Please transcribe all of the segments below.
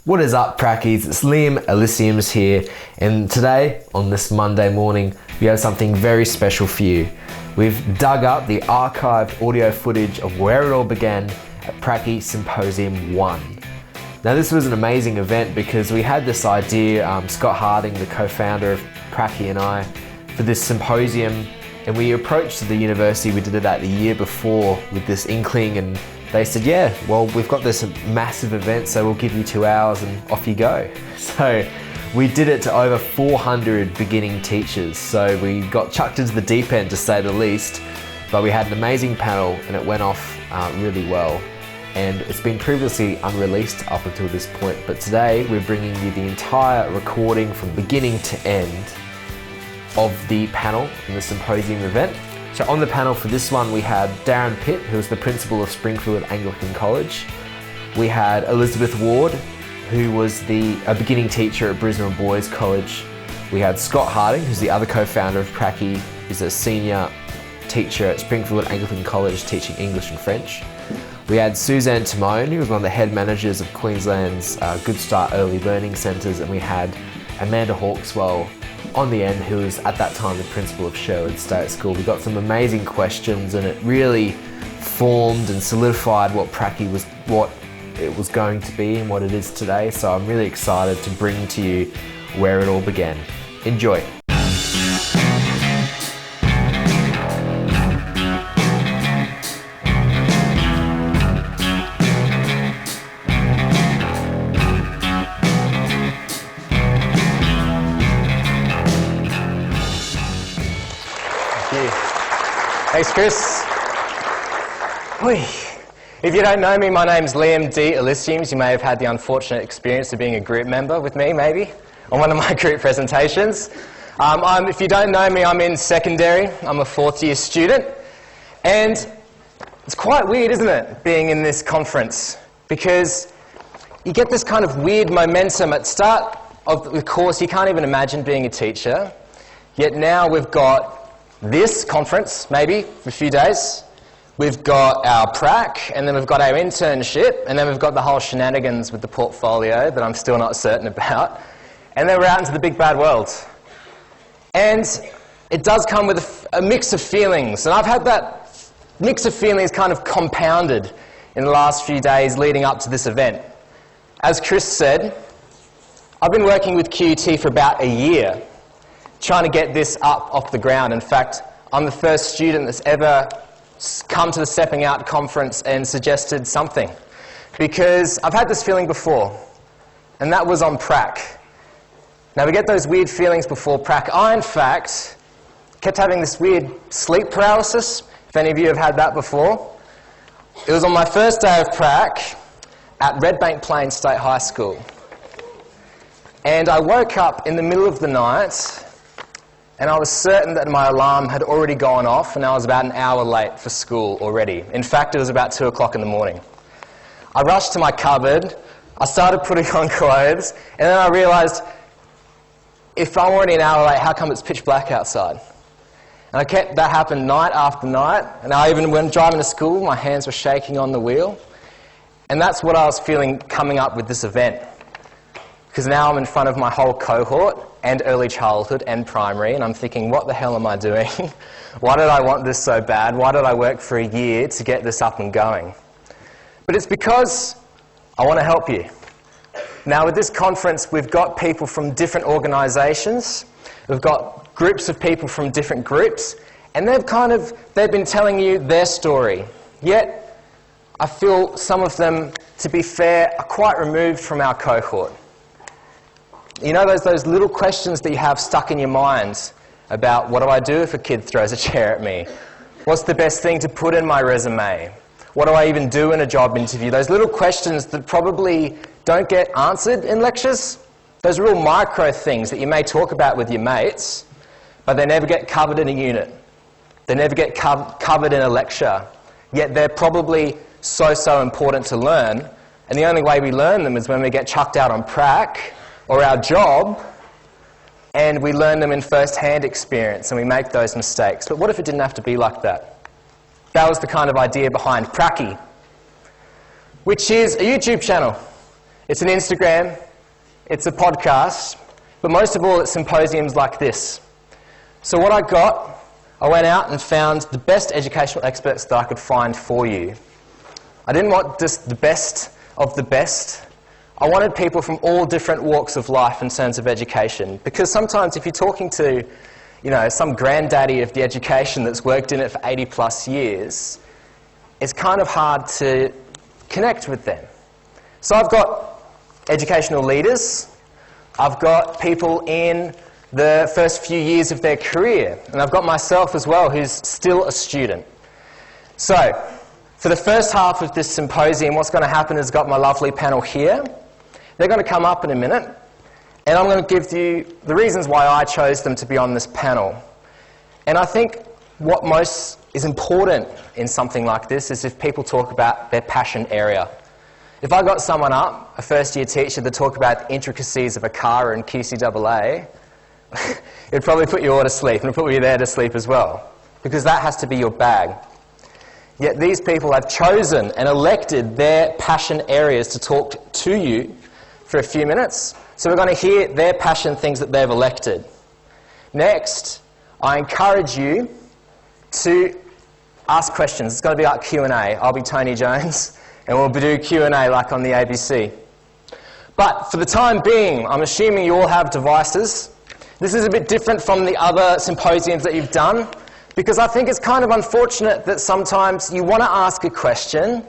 What is up, Prac-E's? It's Liam Elysiums here, and today, on this Monday morning, we have something very special for you. We've dug up the archived audio footage of where it all began at PRAC-E Symposium I. Now, this was an amazing event because we had this idea, Scott Harding, the co-founder of PRAC-E, and I, for this symposium, and we approached the university. We did it the year before with this inkling, and they said, yeah, well, we've got this massive event, so we'll give you 2 hours and off you go. So we did it to over 400 beginning teachers. So we got chucked into the deep end, to say the least, but we had an amazing panel and it went off really well. And it's been previously unreleased up until this point, but today we're bringing you the entire recording from beginning to end of the panel in the symposium event. So on the panel for this one, we had Darren Pitt, who was the principal of Springfield Anglican College. We had Elizabeth Ward, who was a beginning teacher at Brisbane Boys College. We had Scott Harding, who's the other co-founder of PRAC-E, who's a senior teacher at Springfield Anglican College teaching English and French. We had Suzanne Tamone, who was one of the head managers of Queensland's Goodstart Early Learning Centres, and we had Amanda Hawkswell on the end, who was at that time the principal of Sherwood State School. We got some amazing questions, and it really formed and solidified what PRAC-E was, what it was going to be and what it is today. So I'm really excited to bring to you where it all began. Enjoy. Thanks, Chris. If you don't know me, my name's Liam D. Elysiums. You may have had the unfortunate experience of being a group member with me, maybe, on one of my group presentations. If you don't know me, I'm in secondary. I'm a fourth-year student. And it's quite weird, isn't it, being in this conference? Because you get this kind of weird momentum at the start of the course. You can't even imagine being a teacher. Yet now we've got this conference, maybe, for a few days. We've got our prac, and then we've got our internship, and then we've got the whole shenanigans with the portfolio that I'm still not certain about. And then we're out into the big bad world. And it does come with a mix of feelings. And I've had that mix of feelings kind of compounded in the last few days leading up to this event. As Chris said, I've been working with QUT for about a year, trying to get this up off the ground. In fact, I'm the first student that's ever come to the Stepping Out conference and suggested something. Because I've had this feeling before, and that was on prac. Now, we get those weird feelings before prac. I, in fact, kept having this weird sleep paralysis, if any of you have had that before. It was on my first day of prac at Red Bank Plains State High School. And I woke up in the middle of the night, and I was certain that my alarm had already gone off, and I was about an hour late for school already. In fact, it was about 2 o'clock in the morning. I rushed to my cupboard, I started putting on clothes, and then I realised, if I'm already an hour late, how come it's pitch black outside? And that happened night after night, and I even, when driving to school, my hands were shaking on the wheel. And that's what I was feeling coming up with this event. Because now I'm in front of my whole cohort, and early childhood and primary, and I'm thinking, what the hell am I doing? Why did I want this so bad? Why did I work for a year to get this up and going? But it's because I want to help you. Now, with this conference, we've got people from different organisations, we've got groups of people from different groups, and they've been telling you their story. Yet, I feel some of them, to be fair, are quite removed from our cohort. You know those little questions that you have stuck in your mind about, what do I do if a kid throws a chair at me? What's the best thing to put in my resume? What do I even do in a job interview? Those little questions that probably don't get answered in lectures. Those real micro things that you may talk about with your mates, but they never get covered in a unit. They never get covered in a lecture. Yet they're probably so important to learn. And the only way we learn them is when we get chucked out on prac, or our job, and we learn them in first-hand experience, and we make those mistakes. But what if it didn't have to be like that? That was the kind of idea behind PRAC-E, which is a YouTube channel. It's an Instagram, it's a podcast, but most of all, it's symposiums like this. So what I went out and found the best educational experts that I could find for you. I didn't want just the best of the best. I wanted people from all different walks of life in terms of education, because sometimes if you're talking to, some granddaddy of the education that's worked in it for 80 plus years, it's kind of hard to connect with them. So I've got educational leaders, I've got people in the first few years of their career, and I've got myself as well, who's still a student. So, for the first half of this symposium, what's going to happen is I've got my lovely panel here. They're going to come up in a minute, and I'm going to give you the reasons why I chose them to be on this panel. And I think what most is important in something like this is if people talk about their passion area. If I got someone up, a first-year teacher, to talk about the intricacies of a car and QCAA, it'd probably put you all to sleep, and it'd put you there to sleep as well, because that has to be your bag. Yet these people have chosen and elected their passion areas to talk to you for a few minutes. So we're going to hear their passion things that they've elected. Next, I encourage you to ask questions. It's going to be like Q&A. I'll be Tony Jones, and we'll do Q&A like on the ABC. But for the time being, I'm assuming you all have devices. This is a bit different from the other symposiums that you've done, because I think it's kind of unfortunate that sometimes you want to ask a question,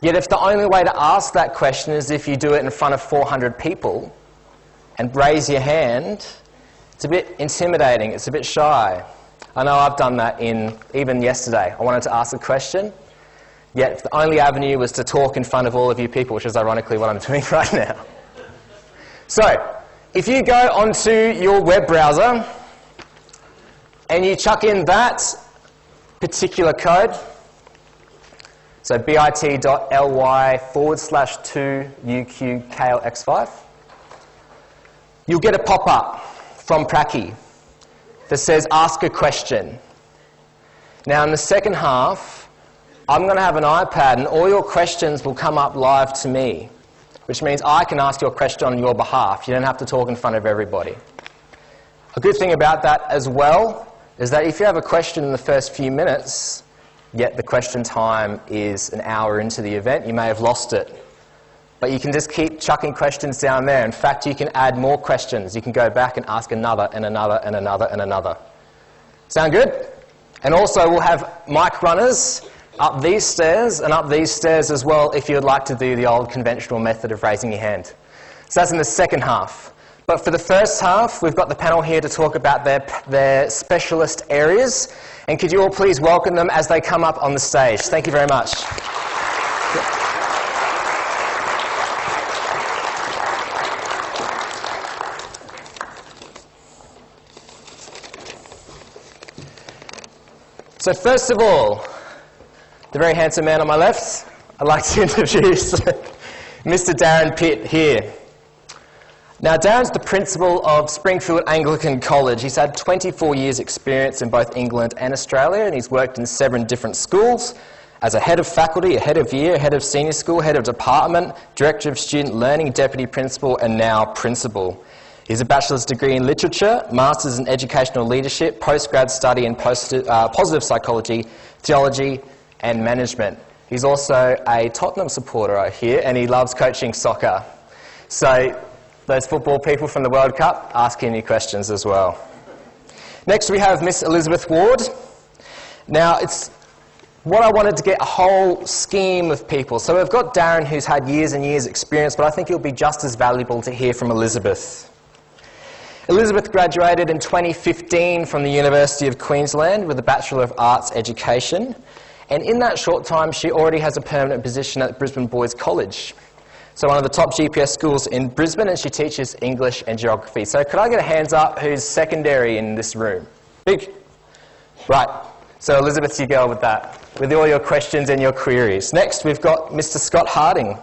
yet if the only way to ask that question is if you do it in front of 400 people and raise your hand, it's a bit intimidating, it's a bit shy. I know I've done that even yesterday. I wanted to ask a question, yet if the only avenue was to talk in front of all of you people, which is ironically what I'm doing right now. So, if you go onto your web browser and you chuck in that particular code, so bit.ly/2UQKLX5, you'll get a pop-up from PRAC-E that says ask a question. Now in the second half, I'm going to have an iPad and all your questions will come up live to me, which means I can ask your question on your behalf. You don't have to talk in front of everybody. A good thing about that as well is that if you have a question in the first few minutes, yet the question time is an hour into the event, you may have lost it. But you can just keep chucking questions down there. In fact, you can add more questions. You can go back and ask another and another and another and another. Sound good? And also we'll have mic runners up these stairs and up these stairs as well if you would like to do the old conventional method of raising your hand. So that's in the second half. But for the first half, we've got the panel here to talk about their specialist areas. And could you all please welcome them as they come up on the stage. Thank you very much. So first of all, the very handsome man on my left, I'd like to introduce Mr. Darren Pitt here. Now, Darren's the principal of Springfield Anglican College. He's had 24 years' experience in both England and Australia, and he's worked in 7 different schools as a head of faculty, a head of year, head of senior school, head of department, director of student learning, deputy principal, and now principal. He has a bachelor's degree in literature, master's in educational leadership, postgrad study in positive psychology, theology, and management. He's also a Tottenham supporter, I hear, and he loves coaching soccer. So those football people from the World Cup, ask any questions as well. Next we have Miss Elizabeth Ward. Now it's what I wanted to get a whole scheme of people. So we've got Darren, who's had years and years experience, but I think it'll be just as valuable to hear from Elizabeth. Elizabeth graduated in 2015 from the University of Queensland with a Bachelor of Arts Education, and in that short time she already has a permanent position at Brisbane Boys College. So one of the top GPS schools in Brisbane, and she teaches English and geography. So could I get a hands up who's secondary in this room? Big? Right. So Elizabeth, you go with that, with all your questions and your queries. Next we've got Mr. Scott Harding.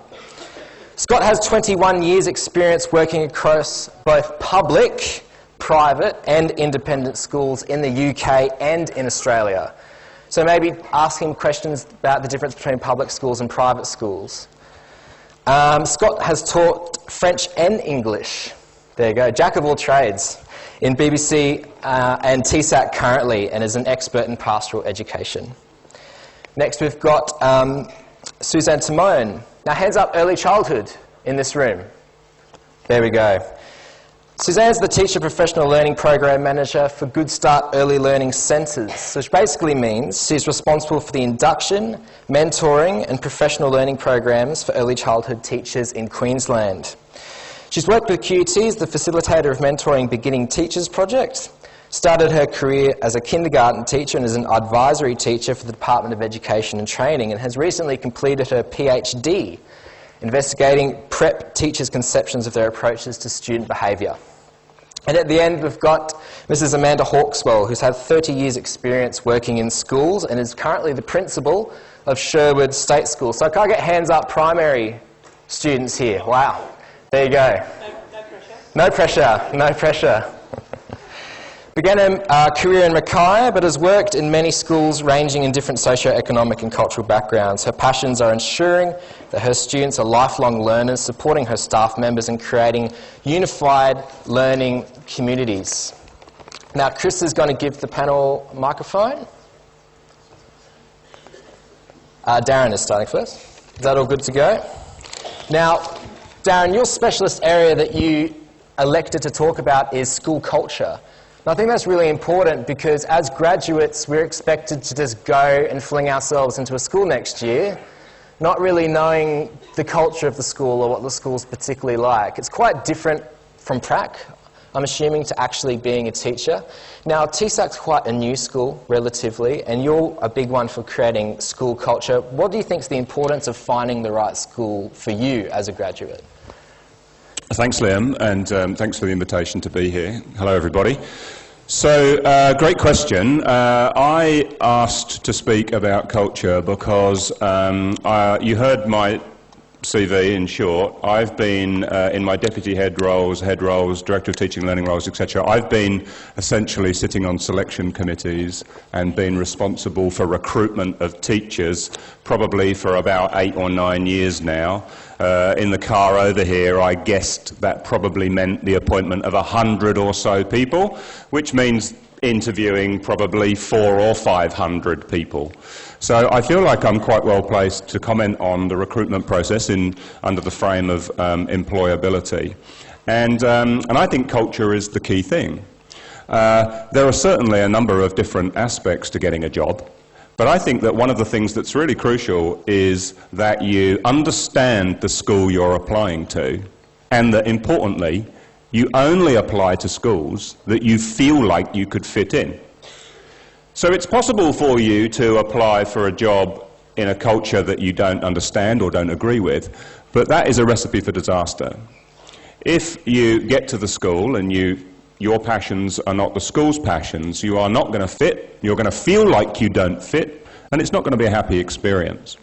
Scott has 21 years experience working across both public, private and independent schools in the UK and in Australia. So maybe ask him questions about the difference between public schools and private schools. Scott has taught French and English. There you go, jack of all trades in BBC and TSAC currently, and is an expert in pastoral education. Next we've got Suzanne Tamone. Now hands up early childhood in this room. There we go. Suzanne's the Teacher Professional Learning Program Manager for Goodstart Early Learning Centres, which basically means she's responsible for the induction, mentoring and professional learning programs for early childhood teachers in Queensland. She's worked with QT as the facilitator of Mentoring Beginning Teachers Project, started her career as a kindergarten teacher and as an advisory teacher for the Department of Education and Training, and has recently completed her PhD investigating prep teachers' conceptions of their approaches to student behaviour. And at the end we've got Mrs. Amanda Hawkswell, who's had 30 years experience working in schools and is currently the principal of Sherwood State School. So can I get hands up, primary students here? Wow, there you go. No pressure, no pressure. Began a career in Mackay, but has worked in many schools ranging in different socio-economic and cultural backgrounds. Her passions are ensuring that her students are lifelong learners, supporting her staff members and creating unified learning communities. Now Chris is going to give the panel a microphone. Darren is starting first. Is that all good to go? Now, Darren, your specialist area that you elected to talk about is school culture. I think that's really important because as graduates we're expected to just go and fling ourselves into a school next year, not really knowing the culture of the school or what the school's particularly like. It's quite different from PRAC, I'm assuming, to actually being a teacher. Now TSAC's quite a new school relatively, and you're a big one for creating school culture. What do you think is the importance of finding the right school for you as a graduate? Thanks, Liam, and thanks for the invitation to be here. Hello, everybody. So, great question. I asked to speak about culture because you heard my CV in short. I've been in my deputy head roles, director of teaching and learning roles, etc. I've been essentially sitting on selection committees and been responsible for recruitment of teachers probably for about 8 or 9 years now. In the car over here, I guessed that probably meant the appointment of 100 or so people, which means interviewing probably 400 or 500 people. So I feel like I'm quite well placed to comment on the recruitment process under the frame of employability. And I think culture is the key thing. There are certainly a number of different aspects to getting a job. But I think that one of the things that's really crucial is that you understand the school you're applying to, and that importantly, you only apply to schools that you feel like you could fit in. So it's possible for you to apply for a job in a culture that you don't understand or don't agree with, but that is a recipe for disaster. If you get to the school and your passions are not the school's passions, you are not going to fit, you're going to feel like you don't fit, and it's not going to be a happy experience.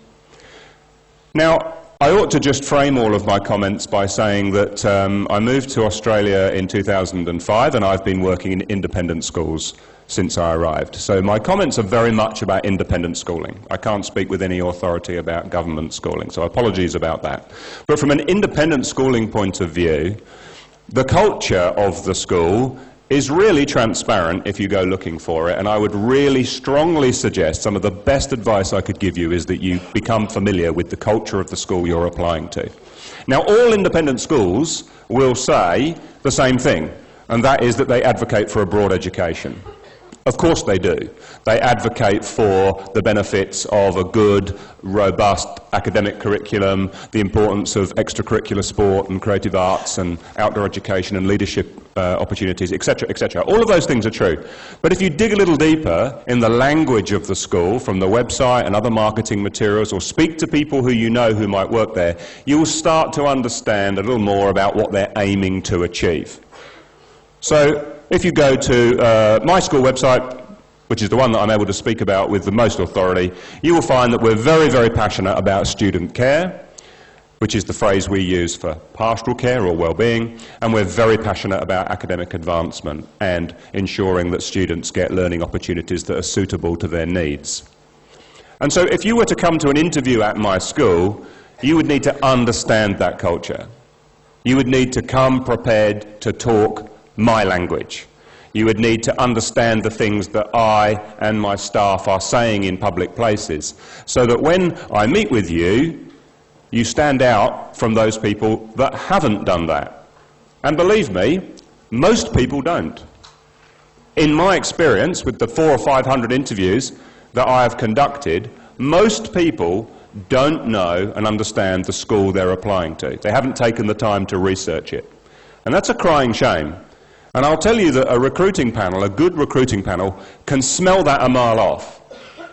Now, I ought to just frame all of my comments by saying that I moved to Australia in 2005 and I've been working in independent schools since I arrived. So my comments are very much about independent schooling. I can't speak with any authority about government schooling, so apologies about that. But from an independent schooling point of view, the culture of the school is really transparent if you go looking for it, and I would really strongly suggest, some of the best advice I could give you is that you become familiar with the culture of the school you're applying to. Now, all independent schools will say the same thing, and that is that they advocate for a broad education. Of course they do. They advocate for the benefits of a good, robust academic curriculum, the importance of extracurricular sport and creative arts and outdoor education and leadership opportunities, etc., etc. All of those things are true. But if you dig a little deeper in the language of the school, from the website and other marketing materials, or speak to people who you know who might work there, you will start to understand a little more about what they're aiming to achieve. So, if you go to my school website, which is the one that I'm able to speak about with the most authority, you will find that we're very, very passionate about student care, which is the phrase we use for pastoral care or well-being, and we're very passionate about academic advancement and ensuring that students get learning opportunities that are suitable to their needs. And so if you were to come to an interview at my school, You would need to understand that culture. You would need to come prepared to talk my language. You would need to understand the things that I and my staff are saying in public places, so that when I meet with you, you stand out from those people that haven't done that. And believe me, most people don't. In my experience with the 400 or 500 interviews that I have conducted, most people don't know and understand the school they're applying to. They haven't taken the time to research it. And that's a crying shame. And I'll tell you that a recruiting panel, a good recruiting panel, can smell that a mile off.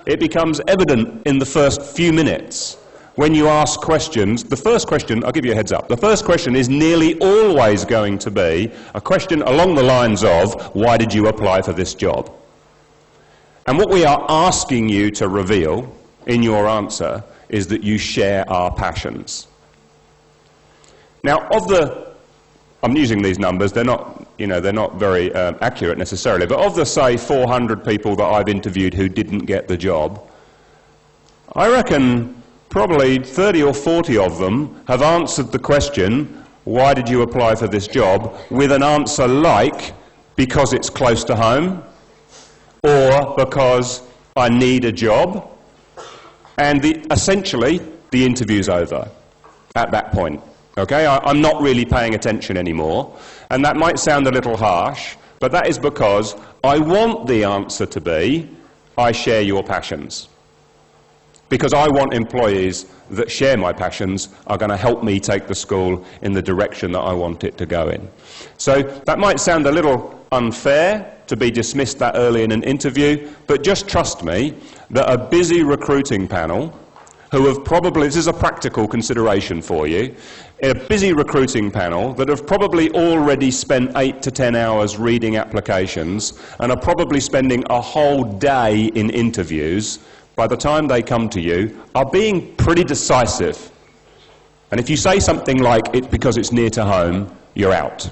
It becomes evident in the first few minutes. When you ask questions, the first question, I'll give you a heads up, the first question is nearly always going to be a question along the lines of, why did you apply for this job? And what we are asking you to reveal in your answer is that you share our passions. Now, I'm using these numbers, they're not very accurate necessarily, but of the, say, 400 people that I've interviewed who didn't get the job, I reckon probably 30 or 40 of them have answered the question, why did you apply for this job, with an answer like, because it's close to home, or because I need a job, and essentially the interview's over at that point. Okay, I'm not really paying attention anymore, and that might sound a little harsh, but that is because I want the answer to be, I share your passions. Because I want employees that share my passions are going to help me take the school in the direction that I want it to go in. So that might sound a little unfair to be dismissed that early in an interview, but just trust me that a busy recruiting panel who have probably, this is a practical consideration for you, a busy recruiting panel that have probably already spent 8 to 10 hours reading applications and are probably spending a whole day in interviews, by the time they come to you, are being pretty decisive. And if you say something like, it's because it's near to home, you're out.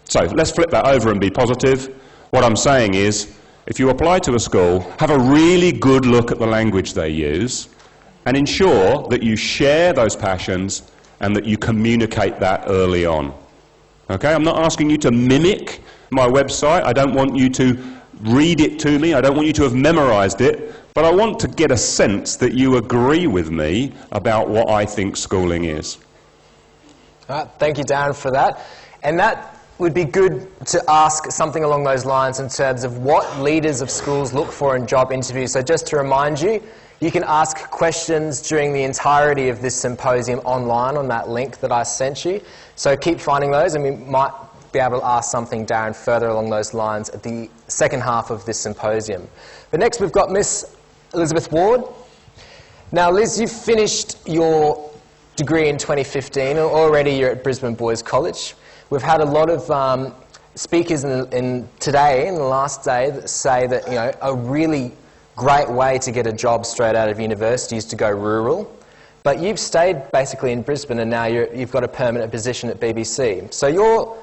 So let's flip that over and be positive. What I'm saying is, if you apply to a school, have a really good look at the language they use and ensure that you share those passions and that you communicate that early on. Okay, I'm not asking you to mimic my website. I don't want you to read it to me. I don't want you to have memorized it. But I want to get a sense that you agree with me about what I think schooling is. All right, thank you, Darren, for that. And that would be good to ask something along those lines in terms of what leaders of schools look for in job interviews. So just to remind you, you can ask questions during the entirety of this symposium online on that link that I sent you. So keep finding those, and we might be able to ask something, Darren, further along those lines at the second half of this symposium. But next we've got Miss Elizabeth Ward. Now, Liz, you've finished your degree in 2015, and already you're at Brisbane Boys College. We've had a lot of speakers today, in the last day, that say that, you know, a really great way to get a job straight out of university is to go rural. But you've stayed basically in Brisbane, and now you've got a permanent position at BBC. So your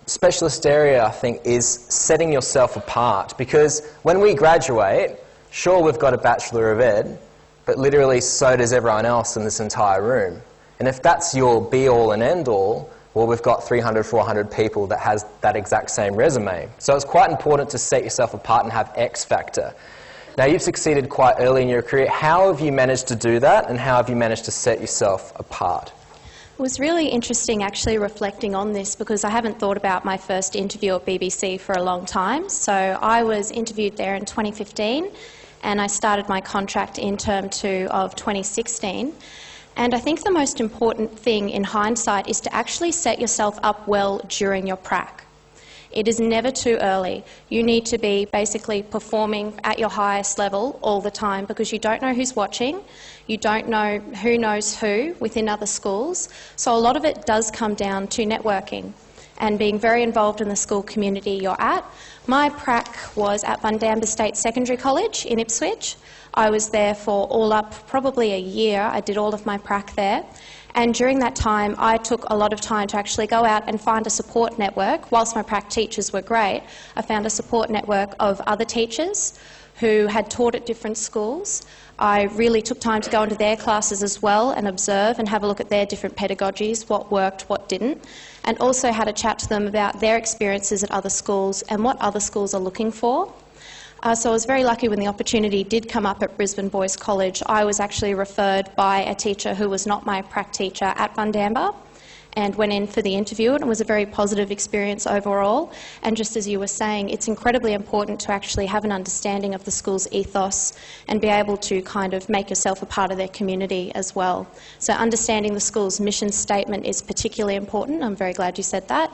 specialist area, I think, is setting yourself apart. Because when we graduate, sure, we've got a Bachelor of Ed, but literally so does everyone else in this entire room. And if that's your be-all and end-all, well, we've got 300, 400 people that has that exact same resume. So it's quite important to set yourself apart and have X factor. Now, you've succeeded quite early in your career. How have you managed to do that, and how have you managed to set yourself apart? It was really interesting actually reflecting on this, because I haven't thought about my first interview at BBC for a long time. So I was interviewed there in 2015, and I started my contract in term 2 of 2016. And I think the most important thing in hindsight is to actually set yourself up well during your prac. It is never too early. You need to be basically performing at your highest level all the time, because you don't know who's watching, you don't know who knows who within other schools. So a lot of it does come down to networking and being very involved in the school community you're at. My prac was at Bundamba State Secondary College in Ipswich. I was there for all up probably a year. I did all of my prac there. And during that time, I took a lot of time to actually go out and find a support network. Whilst my prac teachers were great, I found a support network of other teachers who had taught at different schools. I really took time to go into their classes as well and observe and have a look at their different pedagogies, what worked, what didn't, and also had a chat to them about their experiences at other schools and what other schools are looking for. So I was very lucky when the opportunity did come up at Brisbane Boys College. I was actually referred by a teacher who was not my prac teacher at Bundamba, and went in for the interview, and it was a very positive experience overall. And just as you were saying, it's incredibly important to actually have an understanding of the school's ethos and be able to kind of make yourself a part of their community as well. So understanding the school's mission statement is particularly important. I'm very glad you said that.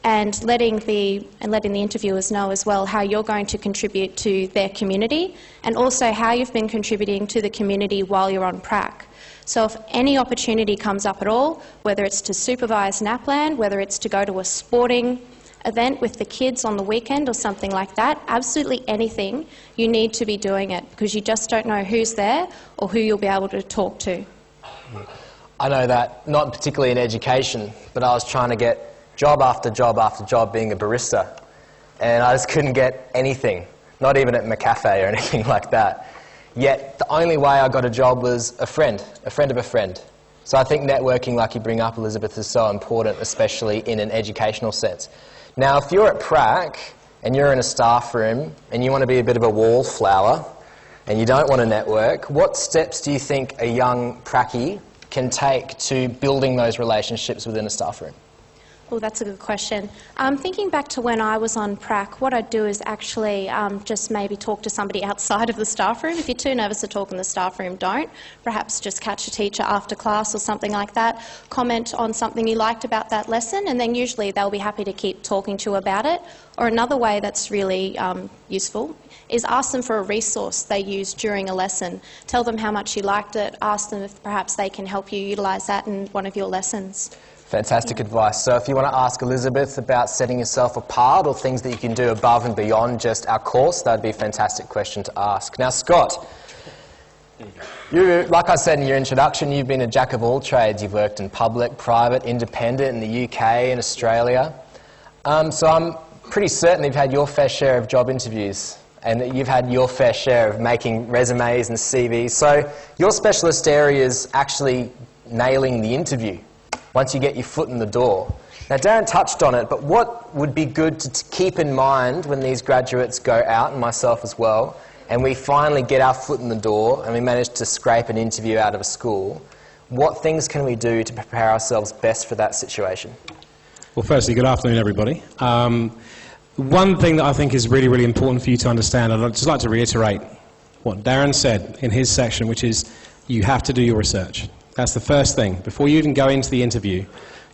And letting the interviewers know as well how you're going to contribute to their community, and also how you've been contributing to the community while you're on prac. So if any opportunity comes up at all, whether it's to supervise NAPLAN, whether it's to go to a sporting event with the kids on the weekend or something like that, absolutely anything, you need to be doing it, because you just don't know who's there or who you'll be able to talk to. I know that, not particularly in education, but I was trying to get job after job after job being a barista, and I just couldn't get anything, not even at McCafe or anything like that. Yet the only way I got a job was a friend of a friend. So I think networking, like you bring up, Elizabeth, is so important, especially in an educational sense. Now, if you're at PRAC and you're in a staff room and you want to be a bit of a wallflower and you don't want to network, what steps do you think a young PRAC-E can take to building those relationships within a staff room? Oh, that's a good question. Thinking back to when I was on prac, what I'd do is actually just maybe talk to somebody outside of the staff room. If you're too nervous to talk in the staff room, don't. Perhaps just catch a teacher after class or something like that. Comment on something you liked about that lesson, and then usually they'll be happy to keep talking to you about it. Or another way that's really useful is ask them for a resource they use during a lesson. Tell them how much you liked it. Ask them if perhaps they can help you utilise that in one of your lessons. Fantastic advice. So if you want to ask Elizabeth about setting yourself apart or things that you can do above and beyond just our course, that'd be a fantastic question to ask. Now, Scott, you, like I said in your introduction, you've been a jack of all trades. You've worked in public, private, independent in the UK and Australia. So I'm pretty certain you've had your fair share of job interviews and that you've had your fair share of making resumes and CVs. So your specialist area is actually nailing the interview once you get your foot in the door. Now, Darren touched on it, but what would be good to keep in mind when these graduates go out, and myself as well, and we finally get our foot in the door and we manage to scrape an interview out of a school, what things can we do to prepare ourselves best for that situation? Well, firstly, good afternoon, everybody. One thing that I think is really, really important for you to understand, I'd just like to reiterate what Darren said in his section, which is you have to do your research. That's the first thing. Before you even go into the interview,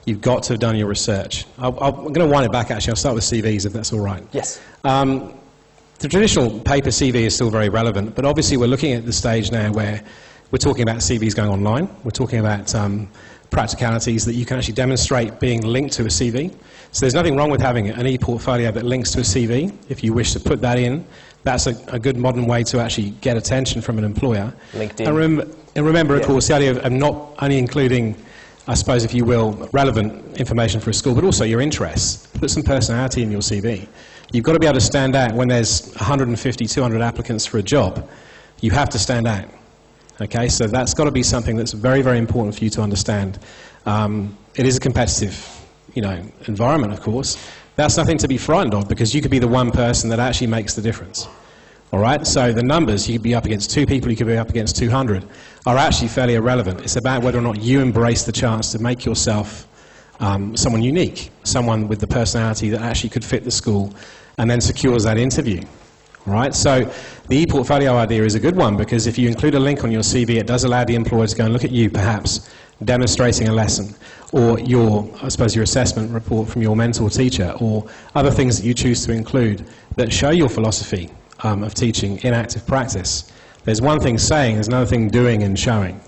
you've got to have done your research. I'm going to wind it back, actually. I'll start with CVs, if that's all right. Yes. The traditional paper CV is still very relevant, but obviously we're looking at the stage now where we're talking about CVs going online. We're talking about practicalities that you can actually demonstrate being linked to a CV. So there's nothing wrong with having an e-portfolio that links to a CV. If you wish to put that in, that's a good modern way to actually get attention from an employer. LinkedIn. And remember, of course, the idea of not only including, I suppose, if you will, relevant information for a school, but also your interests. Put some personality in your CV. You've got to be able to stand out when there's 150, 200 applicants for a job. You have to stand out. Okay, so that's got to be something that's very, very important for you to understand. It is a competitive, environment, of course. That's nothing to be frightened of, because you could be the one person that actually makes the difference. All right, so the numbers, you could be up against 2 people, you could be up against 200, are actually fairly irrelevant. It's about whether or not you embrace the chance to make yourself someone unique, someone with the personality that actually could fit the school, and then secures that interview. All right, so the e-portfolio idea is a good one, because if you include a link on your CV, it does allow the employer to go and look at you, perhaps, demonstrating a lesson, or your assessment report from your mentor teacher, or other things that you choose to include that show your philosophy of teaching in active practice. There's one thing saying, there's another thing doing and showing.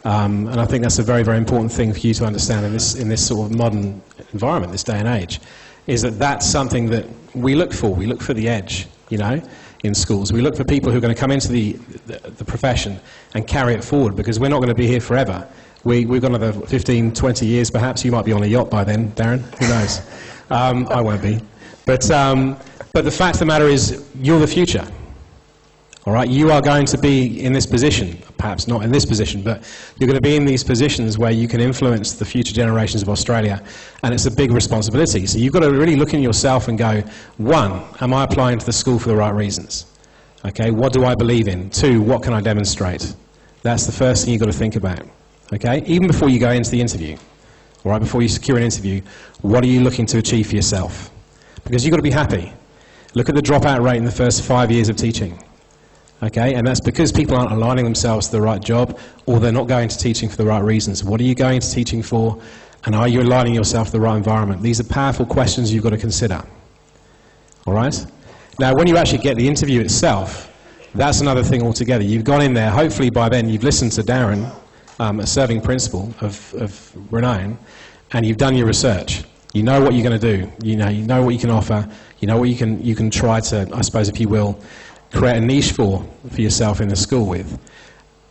And I think that's a very, very important thing for you to understand in this sort of modern environment, this day and age, is that that's something that we look for. We look for the edge, in schools. We look for people who are going to come into the profession and carry it forward, because we're not going to be here forever. We've got another 15, 20 years perhaps. You might be on a yacht by then, Darren. Who knows? I won't be. But the fact of the matter is, you're the future. All right, you are going to be in this position, perhaps not in this position, but you're going to be in these positions where you can influence the future generations of Australia, and it's a big responsibility. So you've got to really look in yourself and go, 1, am I applying to the school for the right reasons? Okay, what do I believe in? 2, what can I demonstrate? That's the first thing you've got to think about. Okay, even before you go into the interview, all right, before you secure an interview, what are you looking to achieve for yourself? Because you've got to be happy. Look at the dropout rate in the first 5 years of teaching. Okay, and that's because people aren't aligning themselves to the right job, or they're not going to teaching for the right reasons. What are you going to teaching for, and are you aligning yourself to the right environment? These are powerful questions you've got to consider. All right? Now, when you actually get the interview itself, that's another thing altogether. You've gone in there, hopefully by then you've listened to Darren, a serving principal of renown, and you've done your research. You know what you're going to do. You know what you can offer. You know what you can try to, I suppose, if you will, create a niche for yourself in the school with.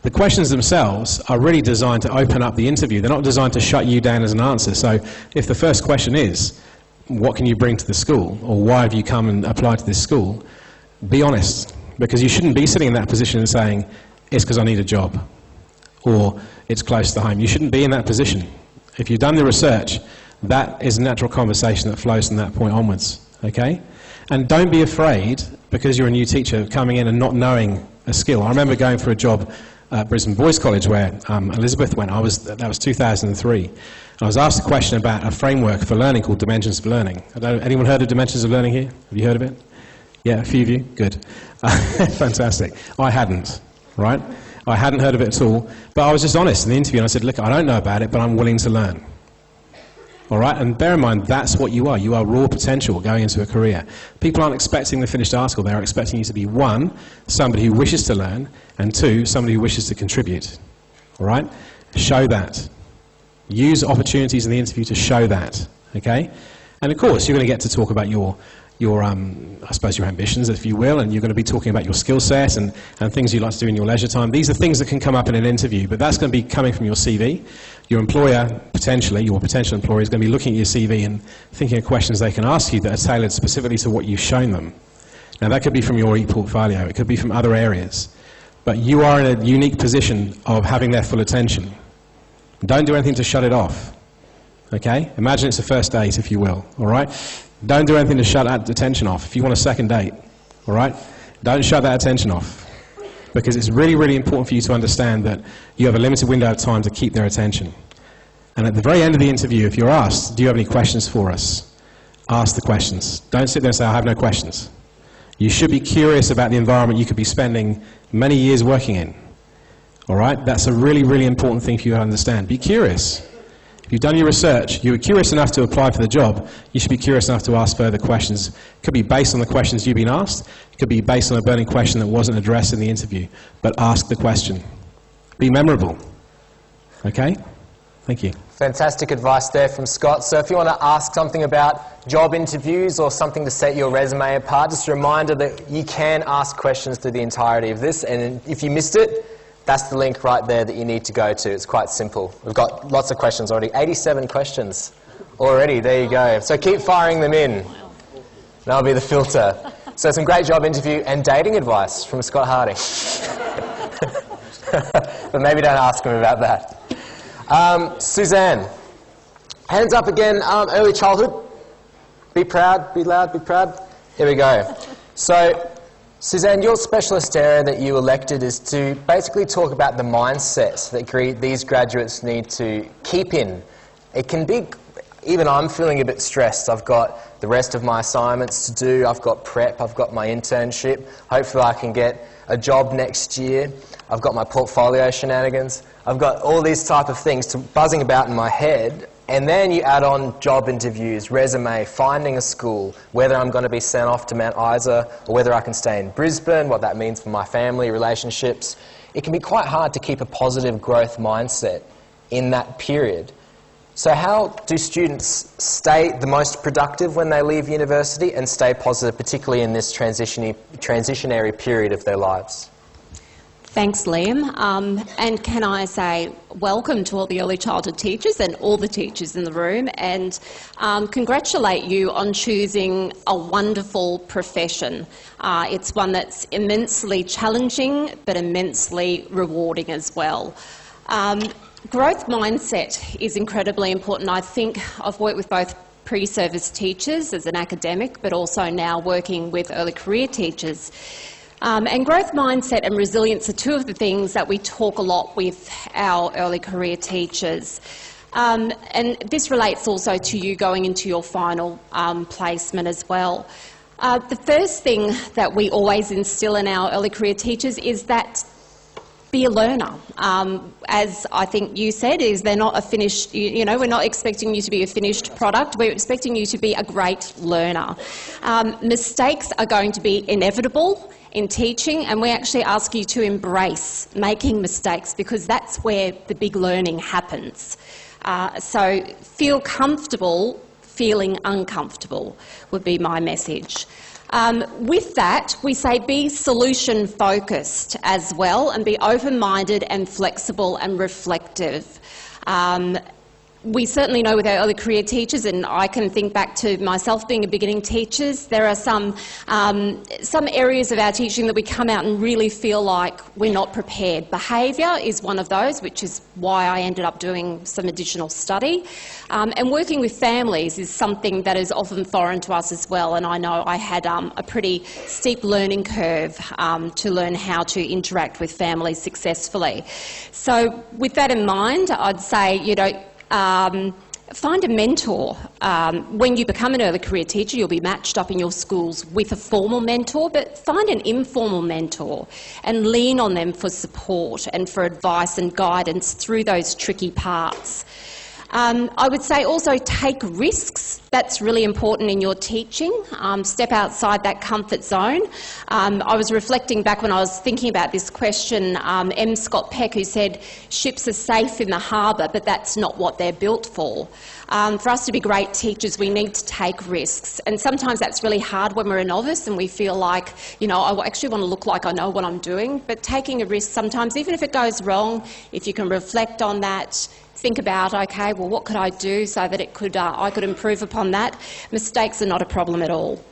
The questions themselves are really designed to open up the interview. They're not designed to shut you down as an answer. So if the first question is, what can you bring to the school, or why have you come and applied to this school, be honest, because you shouldn't be sitting in that position and saying, it's because I need a job, or it's close to home. You shouldn't be in that position. If you've done the research, that is a natural conversation that flows from that point onwards, okay? And don't be afraid, because you're a new teacher, coming in and not knowing a skill. I remember going for a job at Brisbane Boys College where Elizabeth went. That was 2003. I was asked a question about a framework for learning called Dimensions of Learning. Anyone heard of Dimensions of Learning here? Have you heard of it? Yeah, a few of you? Good. Fantastic. I hadn't, right? I hadn't heard of it at all, but I was just honest in the interview, and I said, look, I don't know about it, but I'm willing to learn. All right, and bear in mind, that's what you are. You are raw potential going into a career. People aren't expecting the finished article. They're expecting you to be, 1, somebody who wishes to learn, and 2, somebody who wishes to contribute. All right? Show that. Use opportunities in the interview to show that, okay? And of course, you're going to get to talk about your I suppose your ambitions, if you will, and you're going to be talking about your skill set and things you like to do in your leisure time. These are things that can come up in an interview, but that's going to be coming from your CV. Your employer, potentially, your potential employer is going to be looking at your CV and thinking of questions they can ask you that are tailored specifically to what you've shown them. Now, that could be from your e-portfolio. It could be from other areas. But you are in a unique position of having their full attention. Don't do anything to shut it off. Okay? Imagine it's a first date, if you will. All right? Don't do anything to shut that attention off. If you want a second date, all right? Don't shut that attention off. Because it's really, really important for you to understand that you have a limited window of time to keep their attention. And at the very end of the interview, if you're asked, do you have any questions for us? Ask the questions. Don't sit there and say, I have no questions. You should be curious about the environment you could be spending many years working in. All right? That's a really, really important thing for you to understand. Be curious. If you've done your research, you were curious enough to apply for the job, you should be curious enough to ask further questions. It could be based on the questions you've been asked. It could be based on a burning question that wasn't addressed in the interview. But ask the question. Be memorable. Okay? Thank you. Fantastic advice there from Scott. So if you want to ask something about job interviews or something to set your resume apart, just a reminder that you can ask questions through the entirety of this, and if you missed it, that's the link right there that you need to go to. It's quite simple. We've got lots of questions already. 87 questions already. There you go. So keep firing them in. That'll be the filter. So some great job interview and dating advice from Scott Harding. But maybe don't ask him about that. Suzanne, hands up again. Early childhood. Be proud, be loud, be proud. Here we go. So, Suzanne, your specialist area that you elected is to basically talk about the mindset that these graduates need to keep in. It can be, even I'm feeling a bit stressed. I've got the rest of my assignments to do, I've got prep, I've got my internship, hopefully I can get a job next year, I've got my portfolio shenanigans, I've got all these type of things buzzing about in my head. And then you add on job interviews, resume, finding a school, whether I'm going to be sent off to Mount Isa or whether I can stay in Brisbane, what that means for my family, relationships. It can be quite hard to keep a positive growth mindset in that period. So how do students stay the most productive when they leave university and stay positive, particularly in this transitionary period of their lives? Thanks, Liam. And can I say welcome to all the early childhood teachers and all the teachers in the room, and congratulate you on choosing a wonderful profession. It's one that's immensely challenging but immensely rewarding as well. Growth mindset is incredibly important. I think I've worked with both pre-service teachers as an academic, but also now working with early career teachers. And growth mindset and resilience are two of the things that we talk a lot with our early career teachers. And this relates also to you going into your final placement as well. The first thing that we always instill in our early career teachers is that be a learner. As I think you said, is they're not a finished, you know, we're not expecting you to be a finished product, we're expecting you to be a great learner. Mistakes are going to be inevitable in teaching, and we actually ask you to embrace making mistakes, because that's where the big learning happens. So feel comfortable feeling uncomfortable would be my message. With that, we say be solution focused as well, and be open-minded and flexible and reflective. We certainly know with our early career teachers, and I can think back to myself being a beginning teacher, there are some areas of our teaching that we come out and really feel like we're not prepared. Behaviour is one of those, which is why I ended up doing some additional study. And working with families is something that is often foreign to us as well, and I know I had a pretty steep learning curve to learn how to interact with families successfully. So with that in mind, I'd say, you know, find a mentor. When you become an early career teacher, you'll be matched up in your schools with a formal mentor, but find an informal mentor and lean on them for support and for advice and guidance through those tricky parts. I would say also take risks. That's really important in your teaching. Step outside that comfort zone. I was reflecting back when I was thinking about this question, M. Scott Peck, who said, ships are safe in the harbour, but that's not what they're built for. For us to be great teachers, we need to take risks. And sometimes that's really hard when we're a novice and we feel like, you know, I actually want to look like I know what I'm doing. But taking a risk sometimes, even if it goes wrong, if you can reflect on that, think about, okay, well, what could I do so that it could, I could improve upon that? Mistakes are not a problem at all.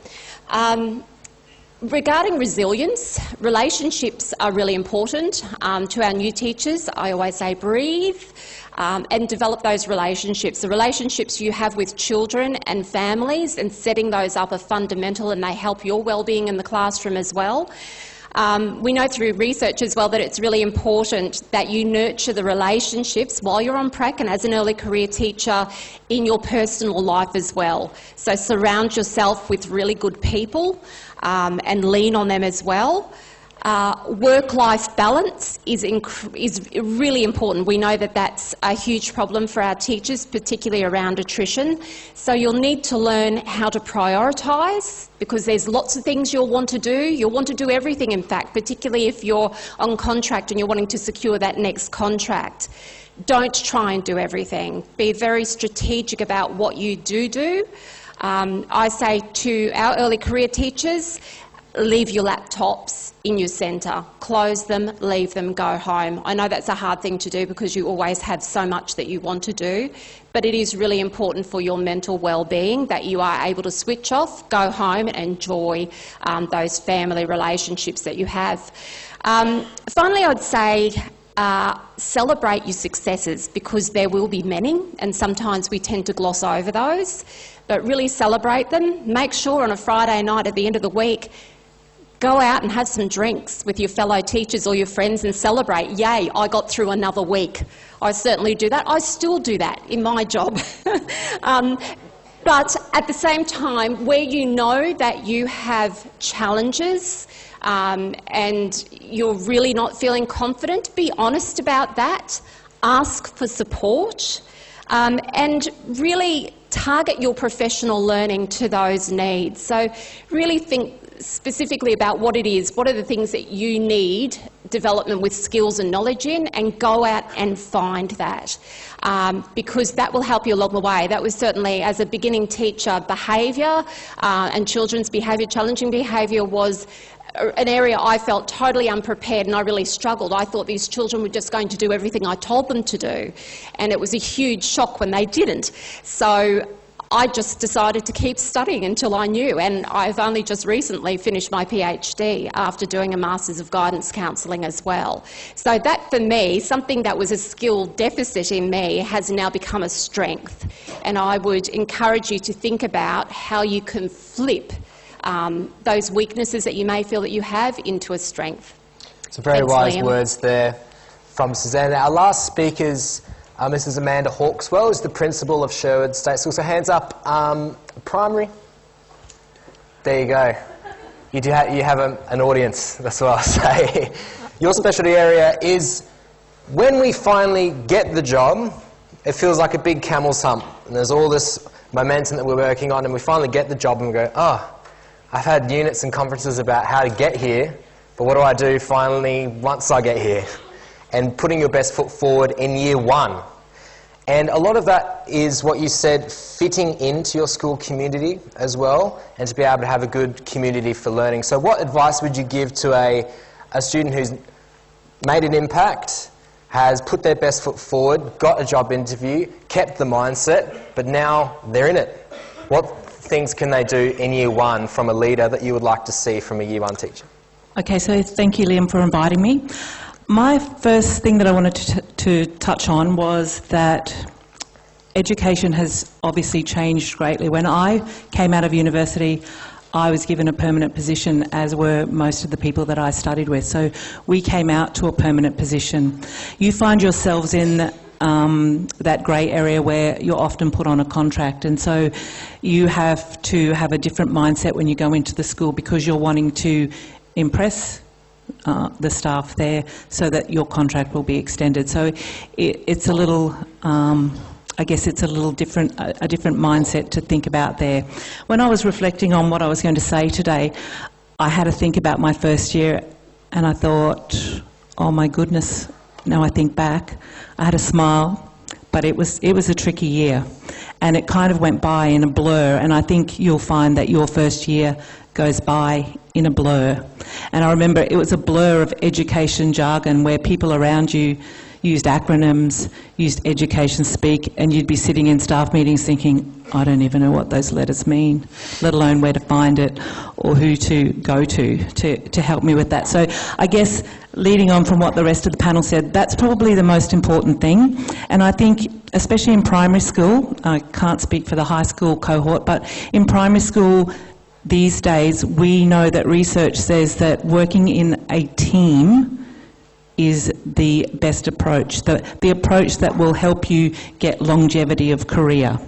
Regarding resilience, relationships are really important to our new teachers. I always say breathe and develop those relationships. The relationships you have with children and families and setting those up are fundamental, and they help your well-being in the classroom as well. We know through research as well that it's really important that you nurture the relationships while you're on PRAC and as an early career teacher in your personal life as well. So surround yourself with really good people and lean on them as well. Work-life balance is really important. We know that that's a huge problem for our teachers, particularly around attrition. So you'll need to learn how to prioritise, because there's lots of things you'll want to do. You'll want to do everything, in fact, particularly if you're on contract and you're wanting to secure that next contract. Don't try and do everything. Be very strategic about what you do. I say to our early career teachers, leave your laptops in your centre, close them, leave them, go home. I know that's a hard thing to do because you always have so much that you want to do, but it is really important for your mental well-being that you are able to switch off, go home and enjoy those family relationships that you have. Finally, I'd say celebrate your successes, because there will be many and sometimes we tend to gloss over those, but really celebrate them. Make sure on a Friday night at the end of the week, go out and have some drinks with your fellow teachers or your friends and celebrate. Yay, I got through another week. I certainly do that. I still do that in my job. But at the same time, where you know that you have challenges and you're really not feeling confident, be honest about that. Ask for support and really target your professional learning to those needs. So really think specifically about what it is, what are the things that you need development with skills and knowledge in, and go out and find that, because that will help you along the way. That was certainly, as a beginning teacher, behaviour and children's behaviour, challenging behaviour was an area I felt totally unprepared, and I really struggled. I thought these children were just going to do everything I told them to do, and it was a huge shock when they didn't. So I just decided to keep studying until I knew, and I've only just recently finished my PhD after doing a Masters of Guidance Counselling as well. So that, for me, something that was a skill deficit in me has now become a strength, and I would encourage you to think about how you can flip those weaknesses that you may feel that you have into a strength. Some very Thanks, wise Liam. words there from Suzanne. Our last speaker's Mrs. Amanda Hawkswell is the principal of Sherwood State School. So hands up, primary. There you go. You have an audience, that's what I'll say. Your specialty area is when we finally get the job, it feels like a big camel's hump. And there's all this momentum that we're working on, and we finally get the job and we go, oh, I've had units and conferences about how to get here, but what do I do finally once I get here? And putting your best foot forward in year one. And a lot of that is what you said, fitting into your school community as well, and to be able to have a good community for learning. So what advice would you give to a student who's made an impact, has put their best foot forward, got a job interview, kept the mindset, but now they're in it? What things can they do in year one from a leader that you would like to see from a year one teacher? Okay, so thank you, Liam, for inviting me. My first thing that I wanted to touch on was that education has obviously changed greatly. When I came out of university, I was given a permanent position, as were most of the people that I studied with. So we came out to a permanent position. You find yourselves in that grey area where you're often put on a contract, and so you have to have a different mindset when you go into the school, because you're wanting to impress the staff there so that your contract will be extended. So it's a little, I guess it's a little different, a different mindset to think about there. When I was reflecting on what I was going to say today, I had to think about my first year, and I thought, oh my goodness, now I think back, I had a smile, but it was a tricky year, and it kind of went by in a blur, and I think you'll find that your first year goes by in a blur. And I remember it was a blur of education jargon where people around you used acronyms, used education speak, and you'd be sitting in staff meetings thinking, I don't even know what those letters mean, let alone where to find it or who to go to help me with that. So I guess leading on from what the rest of the panel said, that's probably the most important thing. And I think, especially in primary school, I can't speak for the high school cohort, but in primary school these days, we know that research says that working in a team is the best approach, the approach that will help you get longevity of career.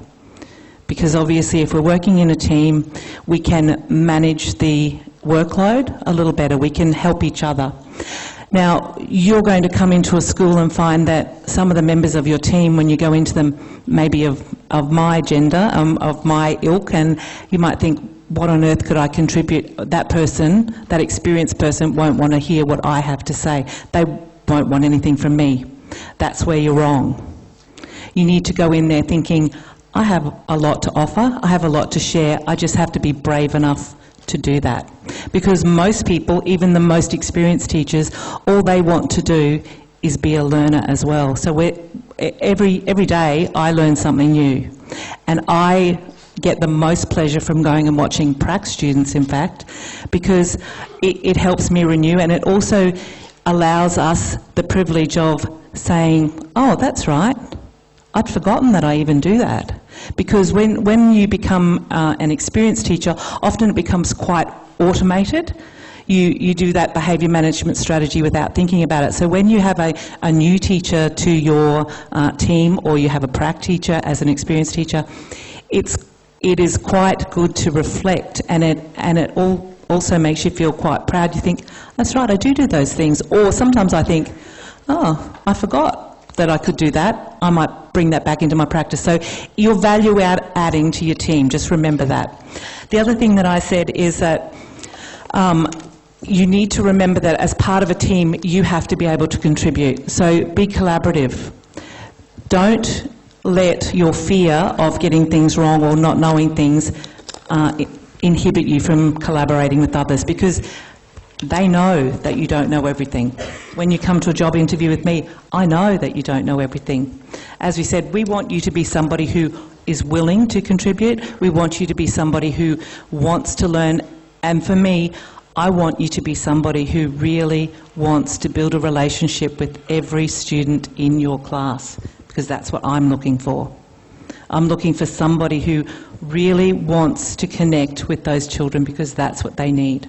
Because obviously if we're working in a team, we can manage the workload a little better, we can help each other. Now, you're going to come into a school and find that some of the members of your team, when you go into them, maybe of my gender, of my ilk, and you might think, what on earth could I contribute? That person, that experienced person, won't want to hear what I have to say. They won't want anything from me. That's where you're wrong. You need to go in there thinking, I have a lot to offer, I have a lot to share, I just have to be brave enough to do that. Because most people, even the most experienced teachers, all they want to do is be a learner as well. So every day I learn something new. And I get the most pleasure from going and watching PRAC students, in fact, because it helps me renew, and it also allows us the privilege of saying, oh, that's right, I'd forgotten that I even do that. Because when you become an experienced teacher, often it becomes quite automated. You do that behaviour management strategy without thinking about it. So when you have a new teacher to your team, or you have a PRAC teacher as an experienced teacher, it is quite good to reflect, and it also makes you feel quite proud. You think, that's right, I do those things. Or sometimes I think, oh, I forgot that I could do that. I might bring that back into my practice. So you're value adding to your team, just remember that. The other thing that I said is that you need to remember that as part of a team, you have to be able to contribute. So be collaborative. Don't let your fear of getting things wrong or not knowing things inhibit you from collaborating with others, because They know that you don't know everything. When you come to a job interview with me, I know that you don't know everything. As we said, we want you to be somebody who is willing to contribute. We want you to be somebody who wants to learn. And for me, I want you to be somebody who really wants to build a relationship with every student in your class, because that's what I'm looking for. I'm looking for somebody who really wants to connect with those children, because that's what they need.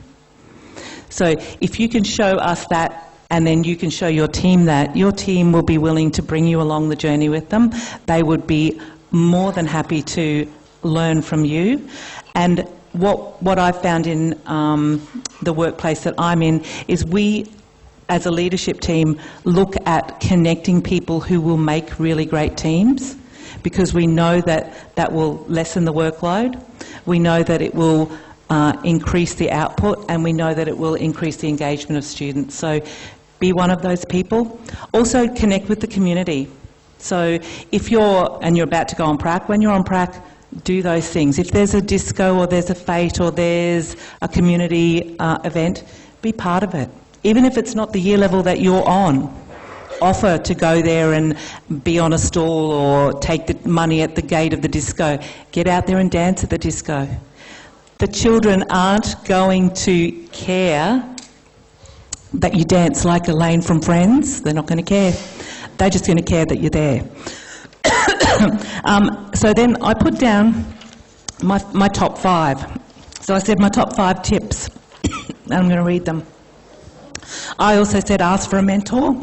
So if you can show us that, and then you can show your team that, your team will be willing to bring you along the journey with them. They would be more than happy to learn from you. And what I've found in the workplace that I'm in is we, as a leadership team, look at connecting people who will make really great teams, because we know that that will lessen the workload. We know that it will increase the output, and we know that it will increase the engagement of students. So be one of those people. Also connect with the community. So if you're about to go on PRAC, when you're on PRAC, do those things. If there's a disco or there's a fete or there's a community event, be part of it. Even if it's not the year level that you're on, offer to go there and be on a stall or take the money at the gate of the disco. Get out there and dance at the disco. The children aren't going to care that you dance like Elaine from Friends. They're not going to care. They're just going to care that you're there. So then I put down my top 5. So I said my top 5 tips, and I'm going to read them. I also said ask for a mentor.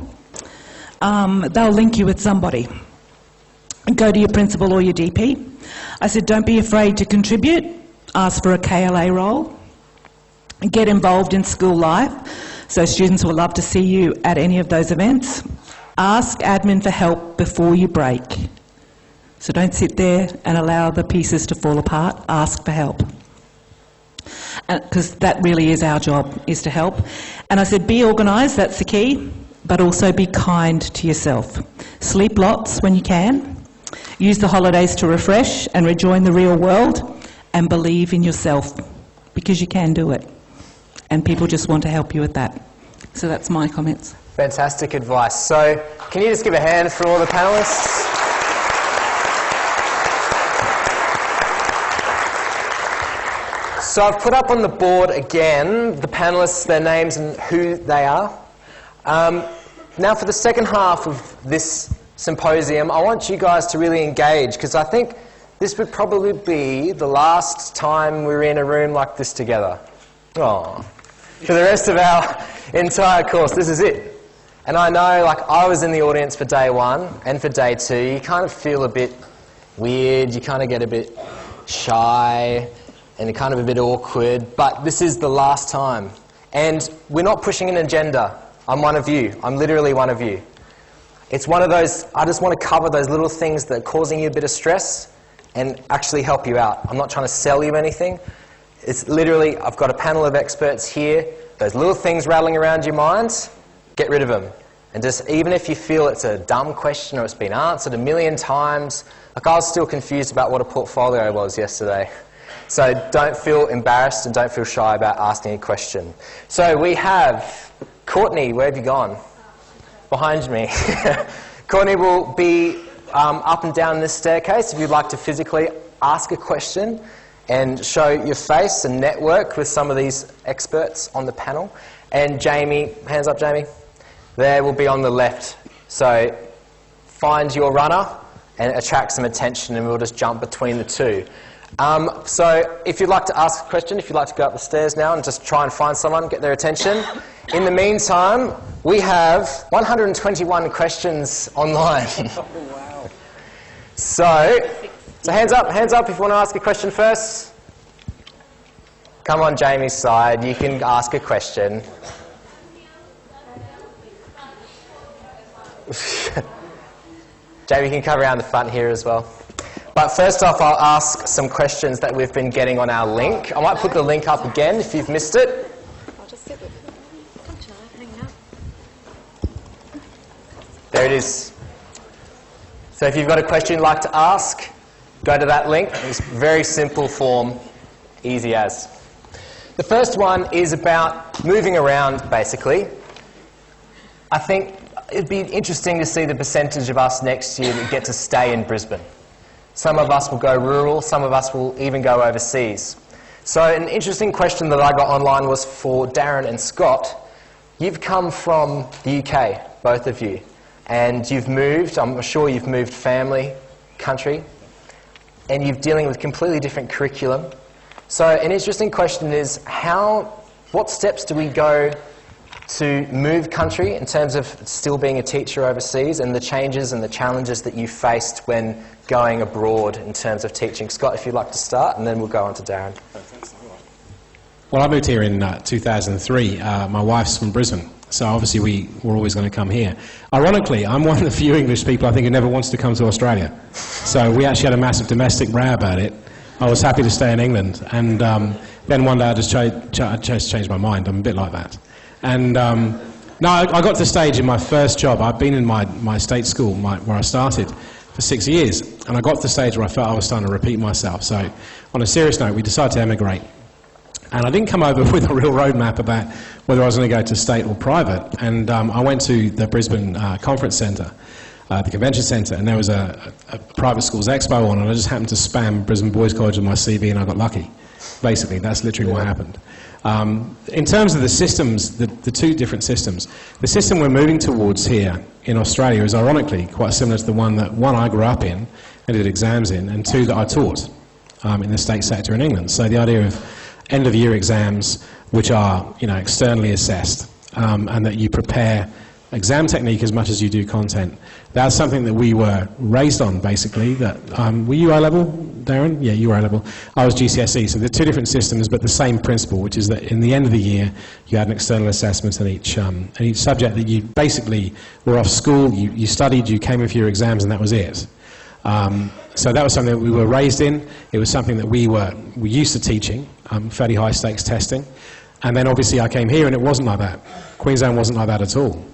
They'll link you with somebody. Go to your principal or your DP. I said don't be afraid to contribute. Ask for a KLA role. Get involved in school life, so students will love to see you at any of those events. Ask admin for help before you break. So don't sit there and allow the pieces to fall apart. Ask for help. Because that really is our job, is to help. And I said be organised, that's the key, but also be kind to yourself. Sleep lots when you can. Use the holidays to refresh and rejoin the real world, and believe in yourself, because you can do it. And people just want to help you with that. So that's my comments. Fantastic advice. So can you just give a hand for all the panellists? So I've put up on the board again the panellists, their names and who they are. Now for the second half of this symposium, I want you guys to really engage, because I think this would probably be the last time we're in a room like this together. Oh, for the rest of our entire course, this is it. And I know, like, I was in the audience for day 1 and for day 2. You kind of feel a bit weird, you kind of get a bit shy and kind of a bit awkward, but this is the last time. And we're not pushing an agenda. I'm one of you. I'm literally one of you. It's one of those, I just want to cover those little things that are causing you a bit of stress and actually help you out. I'm not trying to sell you anything. It's literally, I've got a panel of experts here. Those little things rattling around your mind, get rid of them. And just, even if you feel it's a dumb question or it's been answered a million times, like I was still confused about what a portfolio was yesterday. So don't feel embarrassed and don't feel shy about asking a question. So we have Courtney, where have you gone? Behind me. Courtney will be up and down this staircase if you'd like to physically ask a question and show your face and network with some of these experts on the panel. And Jamie, hands up Jamie, there will be on the left. So find your runner and attract some attention, and we'll just jump between the two. So if you'd like to ask a question, if you'd like to go up the stairs now and just try and find someone, get their attention. In the meantime, we have 121 questions online. Oh, wow. So hands up if you want to ask a question first. Come on Jamie's side, you can ask a question. Jamie, you can come around the front here as well. But first off, I'll ask some questions that we've been getting on our link. I might put the link up again if you've missed it. I'll just sit with you. Hang out. There it is. So if you've got a question you'd like to ask, go to that link. It's very simple form, easy as. The first one is about moving around, basically. I think it'd be interesting to see the percentage of us next year that get to stay in Brisbane. Some of us will go rural, some of us will even go overseas. So an interesting question that I got online was for Darren and Scott. You've come from the UK, both of you, and you've moved, I'm sure you've moved family, country, and you're dealing with completely different curriculum. So an interesting question is, what steps do we go to move country in terms of still being a teacher overseas, and the changes and the challenges that you faced when going abroad in terms of teaching? Scott, if you'd like to start, and then we'll go on to Darren. Well, I moved here in 2003. My wife's from Brisbane, so obviously we were always going to come here. Ironically, I'm one of the few English people I think who never wants to come to Australia. So we actually had a massive domestic row about it. I was happy to stay in England, and then one day I just chose to change my mind. I'm a bit like that. And no, I got to the stage in my first job. I'd been in my state school where I started for 6 years, and I got to the stage where I felt I was starting to repeat myself. So on a serious note, we decided to emigrate. And I didn't come over with a real roadmap about whether I was going to go to state or private. And I went to the Brisbane Conference Centre, the convention centre, and there was a private schools expo on, and I just happened to spam Brisbane Boys College with my CV, and I got lucky. Basically, that's literally what happened. In terms of the systems, the two different systems, the system we're moving towards here in Australia is ironically quite similar to the one that, one, I grew up in and did exams in, and two, that I taught in the state sector in England. So the idea of end-of-year exams, which are externally assessed, and that you prepare exam technique as much as you do content. That's something that we were raised on, basically. That were you A-level, Darren? Yeah, you were A-level. I was GCSE, so they're two different systems, but the same principle, which is that in the end of the year, you had an external assessment in each subject, that you basically were off school, you studied, you came in for your exams, and that was it. So that was something that we were raised in. It was something that we used to teaching, fairly high stakes testing. And then obviously I came here and it wasn't like that. Queensland wasn't like that at all.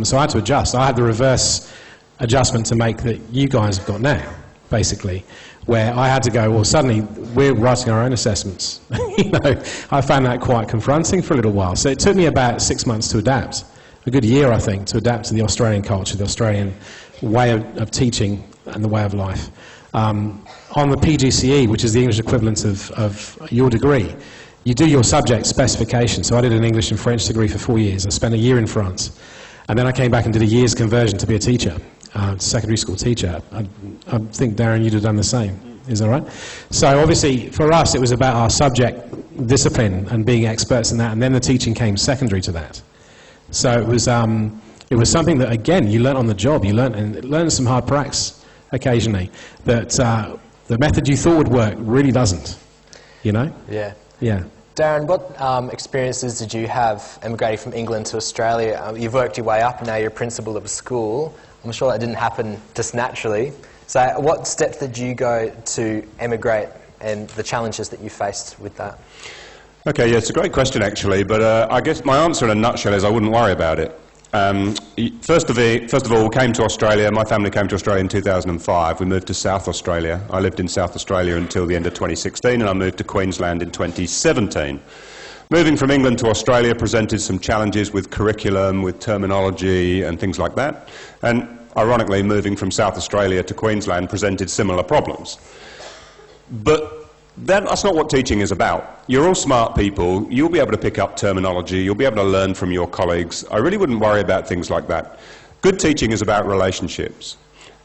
So I had to adjust. I had the reverse adjustment to make that you guys have got now, basically, where I had to go, well, suddenly we're writing our own assessments. I found that quite confronting for a little while. So it took me about 6 months to adapt, a good year, I think, to adapt to the Australian culture, the Australian way of teaching and the way of life. On the PGCE, which is the English equivalent of your degree, you do your subject specification. So I did an English and French degree for 4 years. I spent a year in France. And then I came back and did a year's conversion to be a teacher, secondary school teacher. I think, Darren, you'd have done the same. Is that right? So obviously, for us, it was about our subject discipline and being experts in that. And then the teaching came secondary to that. So it was something that, again, you learn on the job. You learn some hard pracs occasionally. That the method you thought would work really doesn't. Yeah. Yeah. Darren, what experiences did you have emigrating from England to Australia? You've worked your way up and now you're a principal of a school. I'm sure that didn't happen just naturally. So what steps did you go to emigrate and the challenges that you faced with that? Okay, yeah, it's a great question actually, but I guess my answer in a nutshell is I wouldn't worry about it. First of all, we came to Australia. My family came to Australia in 2005. We moved to South Australia. I lived in South Australia until the end of 2016, and I moved to Queensland in 2017. Moving from England to Australia presented some challenges with curriculum, with terminology, and things like that. And ironically, moving from South Australia to Queensland presented similar problems. But that's not what teaching is about. You're all smart people. You'll be able to pick up terminology. You'll be able to learn from your colleagues. I really wouldn't worry about things like that. Good teaching is about relationships.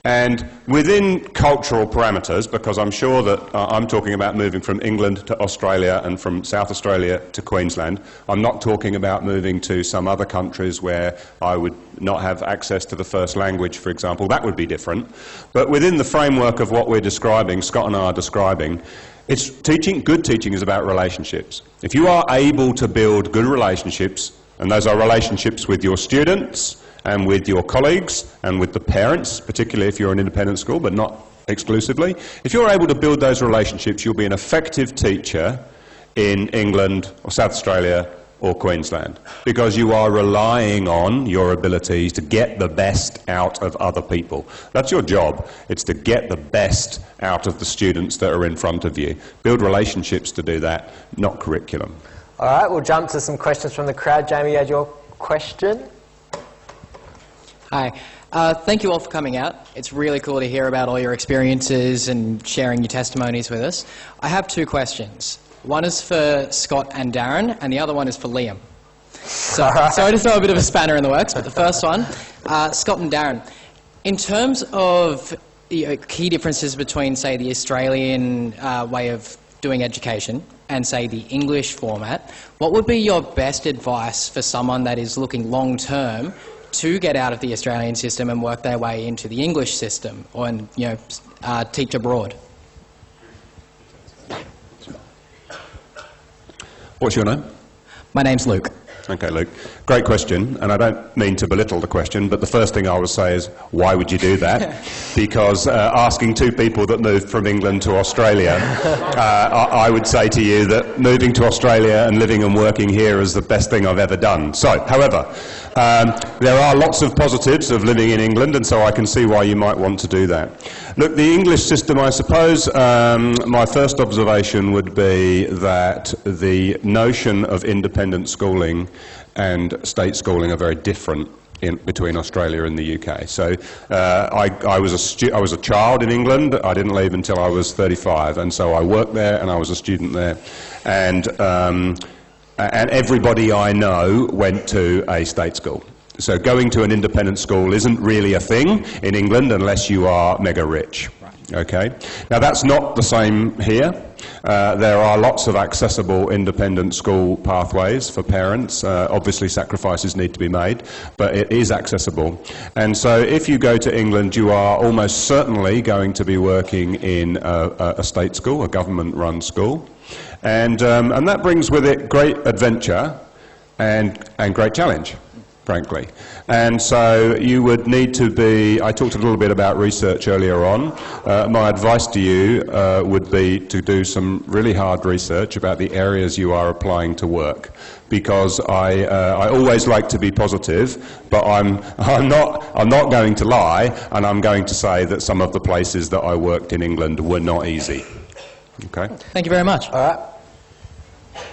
And within cultural parameters, because I'm sure that I'm talking about moving from England to Australia and from South Australia to Queensland. I'm not talking about moving to some other countries where I would not have access to the first language, for example. That would be different. But within the framework of what we're describing, Scott and I are describing, good teaching is about relationships. If you are able to build good relationships, and those are relationships with your students and with your colleagues and with the parents, particularly if you're an independent school, but not exclusively. If you're able to build those relationships, you'll be an effective teacher in England or South Australia or Queensland, because you are relying on your abilities to get the best out of other people. That's your job. It's to get the best out of the students that are in front of you. Build relationships to do that, not curriculum. All right, we'll jump to some questions from the crowd. Jamie, you had your question? Hi. Thank you all for coming out. It's really cool to hear about all your experiences and sharing your testimonies with us. I have two questions. One is for Scott and Darren, and the other one is for Liam. So, sorry to throw a bit of a spanner in the works, but the first one, Scott and Darren. In terms of key differences between, say, the Australian way of doing education and, say, the English format, what would be your best advice for someone that is looking long-term to get out of the Australian system and work their way into the English system or, teach abroad? What's your name? My name's Luke. Okay, Luke. Great question, and I don't mean to belittle the question, but the first thing I would say is, why would you do that? Because asking two people that moved from England to Australia, I would say to you that moving to Australia and living and working here is the best thing I've ever done. So, however, there are lots of positives of living in England, and so I can see why you might want to do that. Look, the English system, I suppose, my first observation would be that the notion of independent schooling and state schooling are very different between Australia and the UK. So I was a child in England. I didn't leave until I was 35, and so I worked there and I was a student there. And everybody I know went to a state school. So going to an independent school isn't really a thing in England unless you are mega rich. Okay? Now that's not the same here. There are lots of accessible independent school pathways for parents. Obviously sacrifices need to be made, but it is accessible. And so if you go to England, you are almost certainly going to be working in a state school, a government-run school. And that brings with it great adventure and great challenge, frankly. And so you would need to be, I talked a little bit about research earlier on. My advice to you would be to do some really hard research about the areas you are applying to work. Because I always like to be positive, but I'm not going to lie, and I'm going to say that some of the places that I worked in England were not easy. Okay? Thank you very much. All right.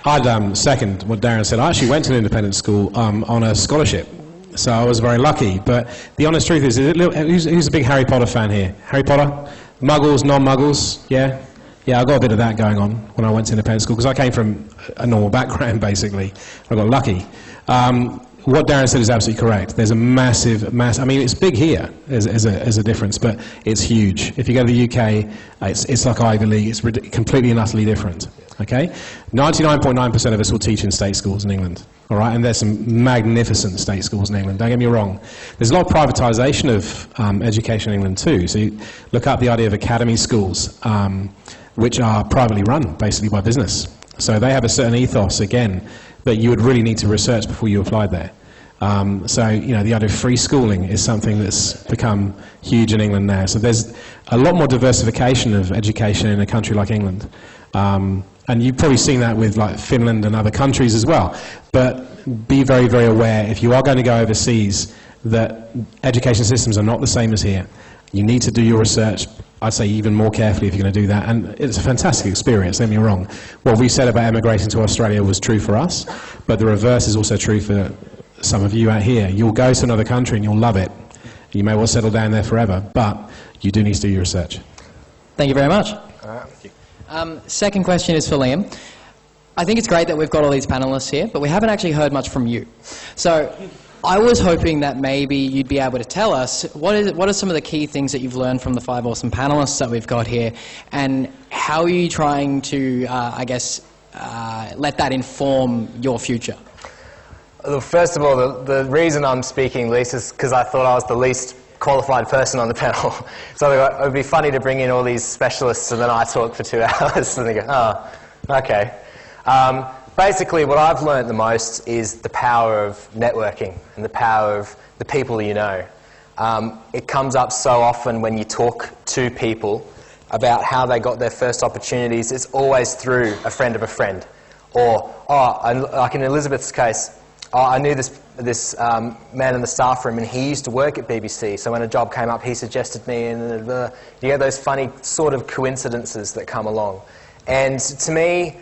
I'd second what Darren said. I actually went to an independent school on a scholarship, so I was very lucky. But the honest truth is, who's a big Harry Potter fan here? Harry Potter? Muggles, non-muggles? Yeah? Yeah, I got a bit of that going on when I went to independent school, because I came from a normal background, basically. I got lucky. What Darren said is absolutely correct. There's a massive, I mean, it's big here as a difference, but it's huge. If you go to the UK, it's like Ivy League. It's completely and utterly different. Okay? 99.9% of us will teach in state schools in England. All right? And there's some magnificent state schools in England. Don't get me wrong. There's a lot of privatisation of education in England too. So you look up the idea of academy schools, which are privately run, basically by business. So they have a certain ethos, again, that you would really need to research before you applied there. So, the idea of free schooling is something that's become huge in England now. So there's a lot more diversification of education in a country like England. And you've probably seen that with like Finland and other countries as well. But be very, very aware, if you are going to go overseas, that education systems are not the same as here. You need to do your research, I'd say even more carefully if you're going to do that. And it's a fantastic experience, don't get me wrong. What we said about emigrating to Australia was true for us, but the reverse is also true for some of you out here. You'll go to another country and you'll love it. You may well settle down there forever, but you do need to do your research. Thank you very much. Second question is for Liam. I think it's great that we've got all these panellists here, but we haven't actually heard much from you. So I was hoping that maybe you'd be able to tell us what are some of the key things that you've learned from the 5 awesome panellists that we've got here, and how are you trying to, let that inform your future? Well, first of all, the reason I'm speaking least is because I thought I was the least qualified person on the panel. So it would be funny to bring in all these specialists and then I talk for 2 hours and they go, oh, okay. Basically, what I've learned the most is the power of networking and the power of the people you know. It comes up so often when you talk to people about how they got their first opportunities. It's always through a friend of a friend. Or, like in Elizabeth's case, I knew this man in the staff room and he used to work at BBC, so when a job came up he suggested me, and you get those funny sort of coincidences that come along. And to me,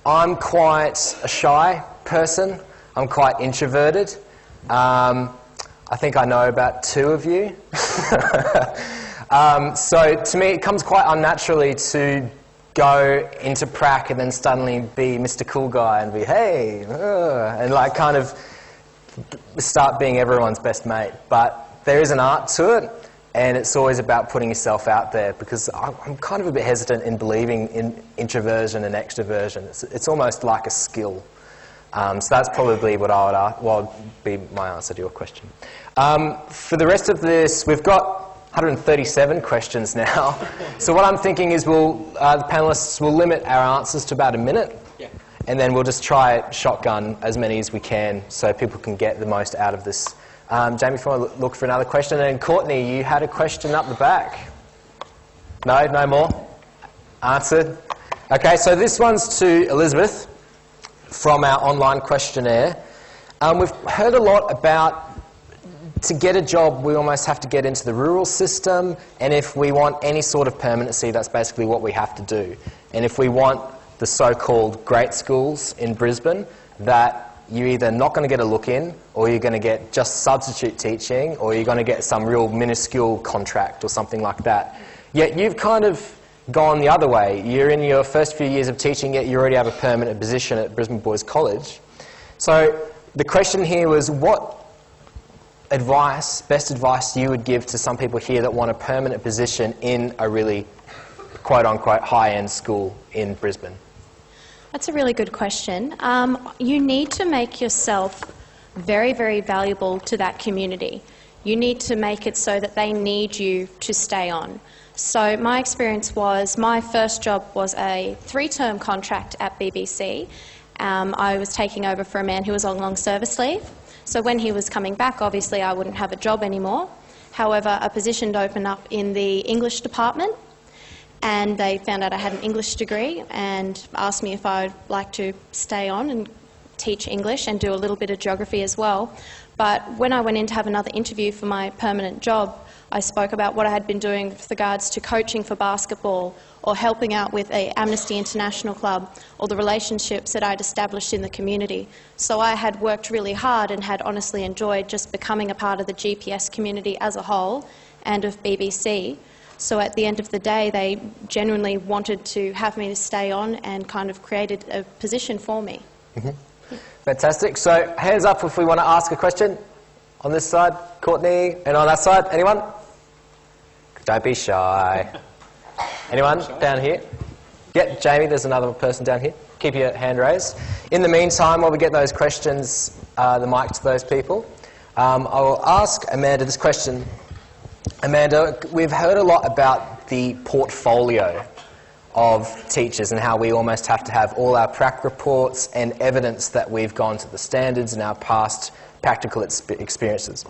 I'm quite a shy person. I'm quite introverted. I think I know about 2 of you. So to me, it comes quite unnaturally to go into prac and then suddenly be Mr. Cool Guy and be, hey, and like kind of start being everyone's best mate. But there is an art to it, and it's always about putting yourself out there, because I'm kind of a bit hesitant in believing in introversion and extroversion. It's almost like a skill. So that's probably what would be my answer to your question. For the rest of this, we've got 137 questions now. So what I'm thinking is the panellists will limit our answers to about a minute, and then we'll just try shotgun as many as we can so people can get the most out of this. Jamie, if you want to look for another question. And Courtney, you had a question up the back. No? No more? Answered? Okay, so this one's to Elizabeth from our online questionnaire. We've heard a lot about, to get a job, we almost have to get into the rural system, and if we want any sort of permanency, that's basically what we have to do. And if we want the so-called great schools in Brisbane, that you're either not going to get a look in, or you're going to get just substitute teaching, or you're going to get some real minuscule contract or something like that. Yet you've kind of gone the other way. You're in your first few years of teaching, yet you already have a permanent position at Brisbane Boys College. So the question here was, what best advice you would give to some people here that want a permanent position in a really quote-unquote high-end school in Brisbane? That's a really good question. You need to make yourself very, very valuable to that community. You need to make it so that they need you to stay on. So my experience was, my first job was a 3-term contract at BBC. I was taking over for a man who was on long service leave. So when he was coming back, obviously I wouldn't have a job anymore. However, a position opened up in the English department, and they found out I had an English degree and asked me if I'd like to stay on and teach English and do a little bit of geography as well. But when I went in to have another interview for my permanent job, I spoke about what I had been doing with regards to coaching for basketball, or helping out with an Amnesty International club, or the relationships that I'd established in the community. So I had worked really hard and had honestly enjoyed just becoming a part of the GPS community as a whole and of BBC. So at the end of the day, they genuinely wanted to have me to stay on and kind of created a position for me. Mm-hmm. Fantastic. So hands up if we want to ask a question. On this side, Courtney, and on that side, anyone? Don't be shy. Anyone down here? Yep, Jamie, there's another person down here. Keep your hand raised. In the meantime, while we get those questions, the mic to those people, I will ask Amanda this question. Amanda, we've heard a lot about the portfolio of teachers and how we almost have to have all our prac reports and evidence that we've gone to the standards in our past practical experiences.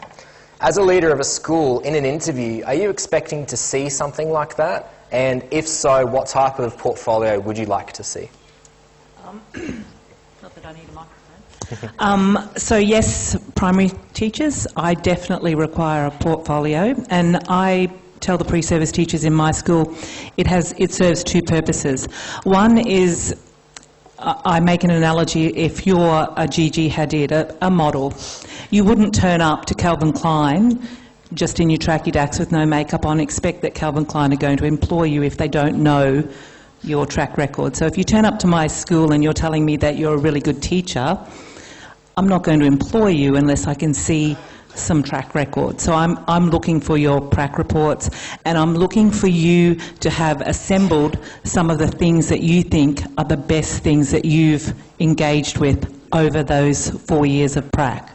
As a leader of a school, in an interview, are you expecting to see something like that? And if so, what type of portfolio would you like to see? Not that I need a microphone. So yes, primary teachers, I definitely require a portfolio, and I tell the pre-service teachers in my school it serves 2 purposes. One is, I make an analogy, if you're a Gigi Hadid, a model, you wouldn't turn up to Calvin Klein just in your tracky dacks with no makeup on, expect that Calvin Klein are going to employ you if they don't know your track record. So if you turn up to my school and you're telling me that you're a really good teacher, I'm not going to employ you unless I can see some track record. So I'm looking for your prac reports, and I'm looking for you to have assembled some of the things that you think are the best things that you've engaged with over those 4 years of prac.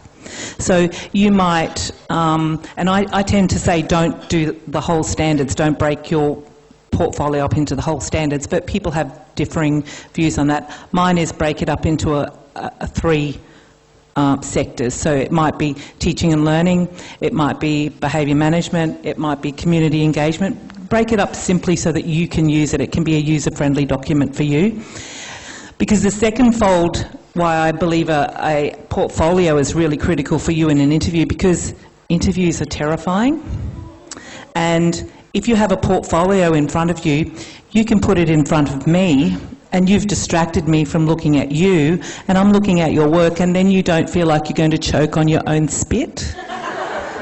So you might, and I tend to say don't do the whole standards, don't break your portfolio up into the whole standards, but people have differing views on that. Mine is break it up into a 3 sectors. So it might be teaching and learning, it might be behaviour management, it might be community engagement. Break it up simply so that you can use it. It can be a user-friendly document for you. Because the second fold, why I believe a portfolio is really critical for you in an interview, because interviews are terrifying. And if you have a portfolio in front of you, you can put it in front of me and you've distracted me from looking at you, and I'm looking at your work, and then you don't feel like you're going to choke on your own spit.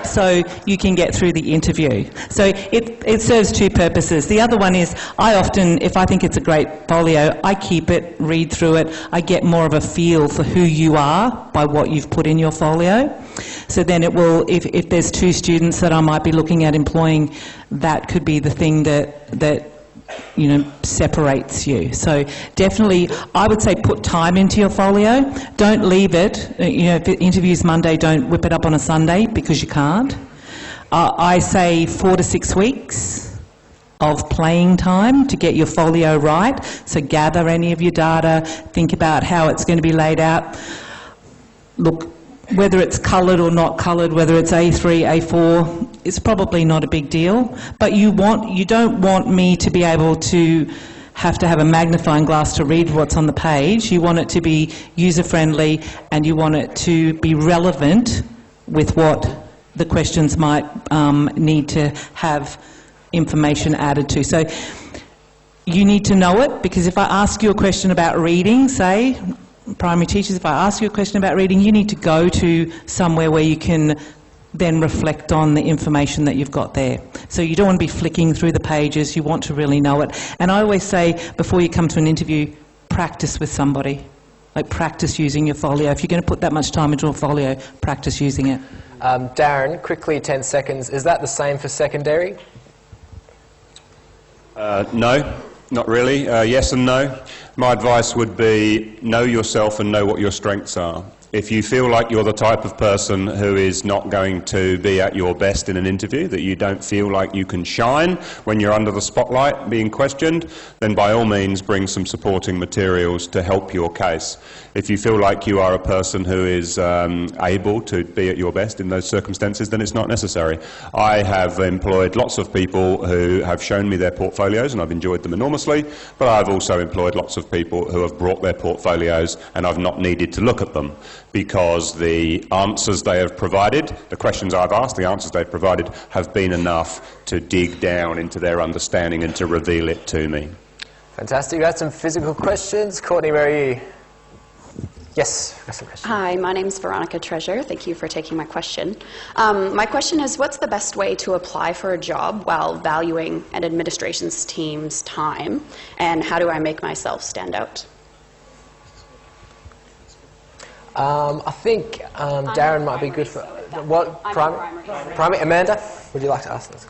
So you can get through the interview. So it serves two purposes. The other one is, I often, if I think it's a great folio, I keep it, read through it. I get more of a feel for who you are by what you've put in your folio. So then it will, if there's two students that I might be looking at employing, that could be the thing that you know, separates you. So definitely, I would say put time into your folio. Don't leave it. You know, if the interview's Monday, don't whip it up on a Sunday, because you can't. I say 4 to 6 weeks of playing time to get your folio right. So gather any of your data, think about how it's going to be laid out. Look, whether it's coloured or not coloured, whether it's A3, A4, it's probably not a big deal. But you don't want me to be able to have a magnifying glass to read what's on the page. You want it to be user-friendly, and you want it to be relevant with what the questions might need to have information added to. So you need to know it, because if I ask you a question about reading, say, primary teachers, if I ask you a question about reading, you need to go to somewhere where you can then reflect on the information that you've got there. So you don't want to be flicking through the pages, you want to really know it. And I always say, before you come to an interview, practice with somebody. Like, practice using your folio. If you're going to put that much time into a folio, practice using it. Darren, quickly, 10 seconds. Is that the same for secondary? No, not really. Yes and no. My advice would be, know yourself and know what your strengths are. If you feel like you're the type of person who is not going to be at your best in an interview, that you don't feel like you can shine when you're under the spotlight being questioned, then by all means bring some supporting materials to help your case. If you feel like you are a person who is able to be at your best in those circumstances, then it's not necessary. I have employed lots of people who have shown me their portfolios, and I've enjoyed them enormously, but I've also employed lots of people who have brought their portfolios and I've not needed to look at them, because the answers they have provided, the questions I've asked, the answers they've provided have been enough to dig down into their understanding and to reveal it to me. Fantastic. You had some physical questions. Courtney, where are you? Yes, got some questions. Hi, my name's Veronica Treasure. Thank you for taking my question. My question is, what's the best way to apply for a job while valuing an administration's team's time, and how do I make myself stand out? I think Darren might be good for... What? Primary? Amanda, would you like to ask this?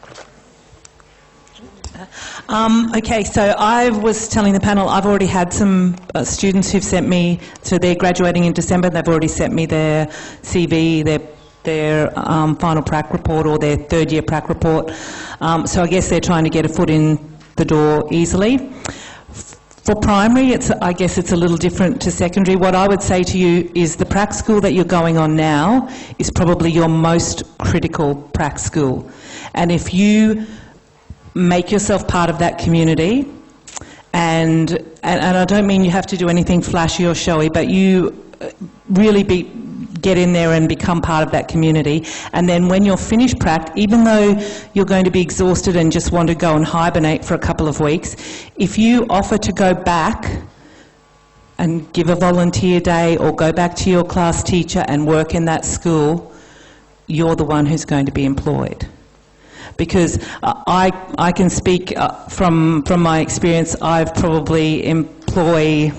Okay, so I was telling the panel, I've already had some students who've sent me, so they're graduating in December, they've already sent me their CV, their final PRAC report, or their third-year PRAC report. So I guess they're trying to get a foot in the door easily. For primary, I guess it's a little different to secondary. What I would say to you is the PRAC school that you're going on now is probably your most critical PRAC school. And if you make yourself part of that community, and I don't mean you have to do anything flashy or showy, but you really get in there and become part of that community. And then when you're finished PRAC, even though you're going to be exhausted and just want to go and hibernate for a couple of weeks, if you offer to go back and give a volunteer day or go back to your class teacher and work in that school, you're the one who's going to be employed. Because I can speak from my experience, I've probably employ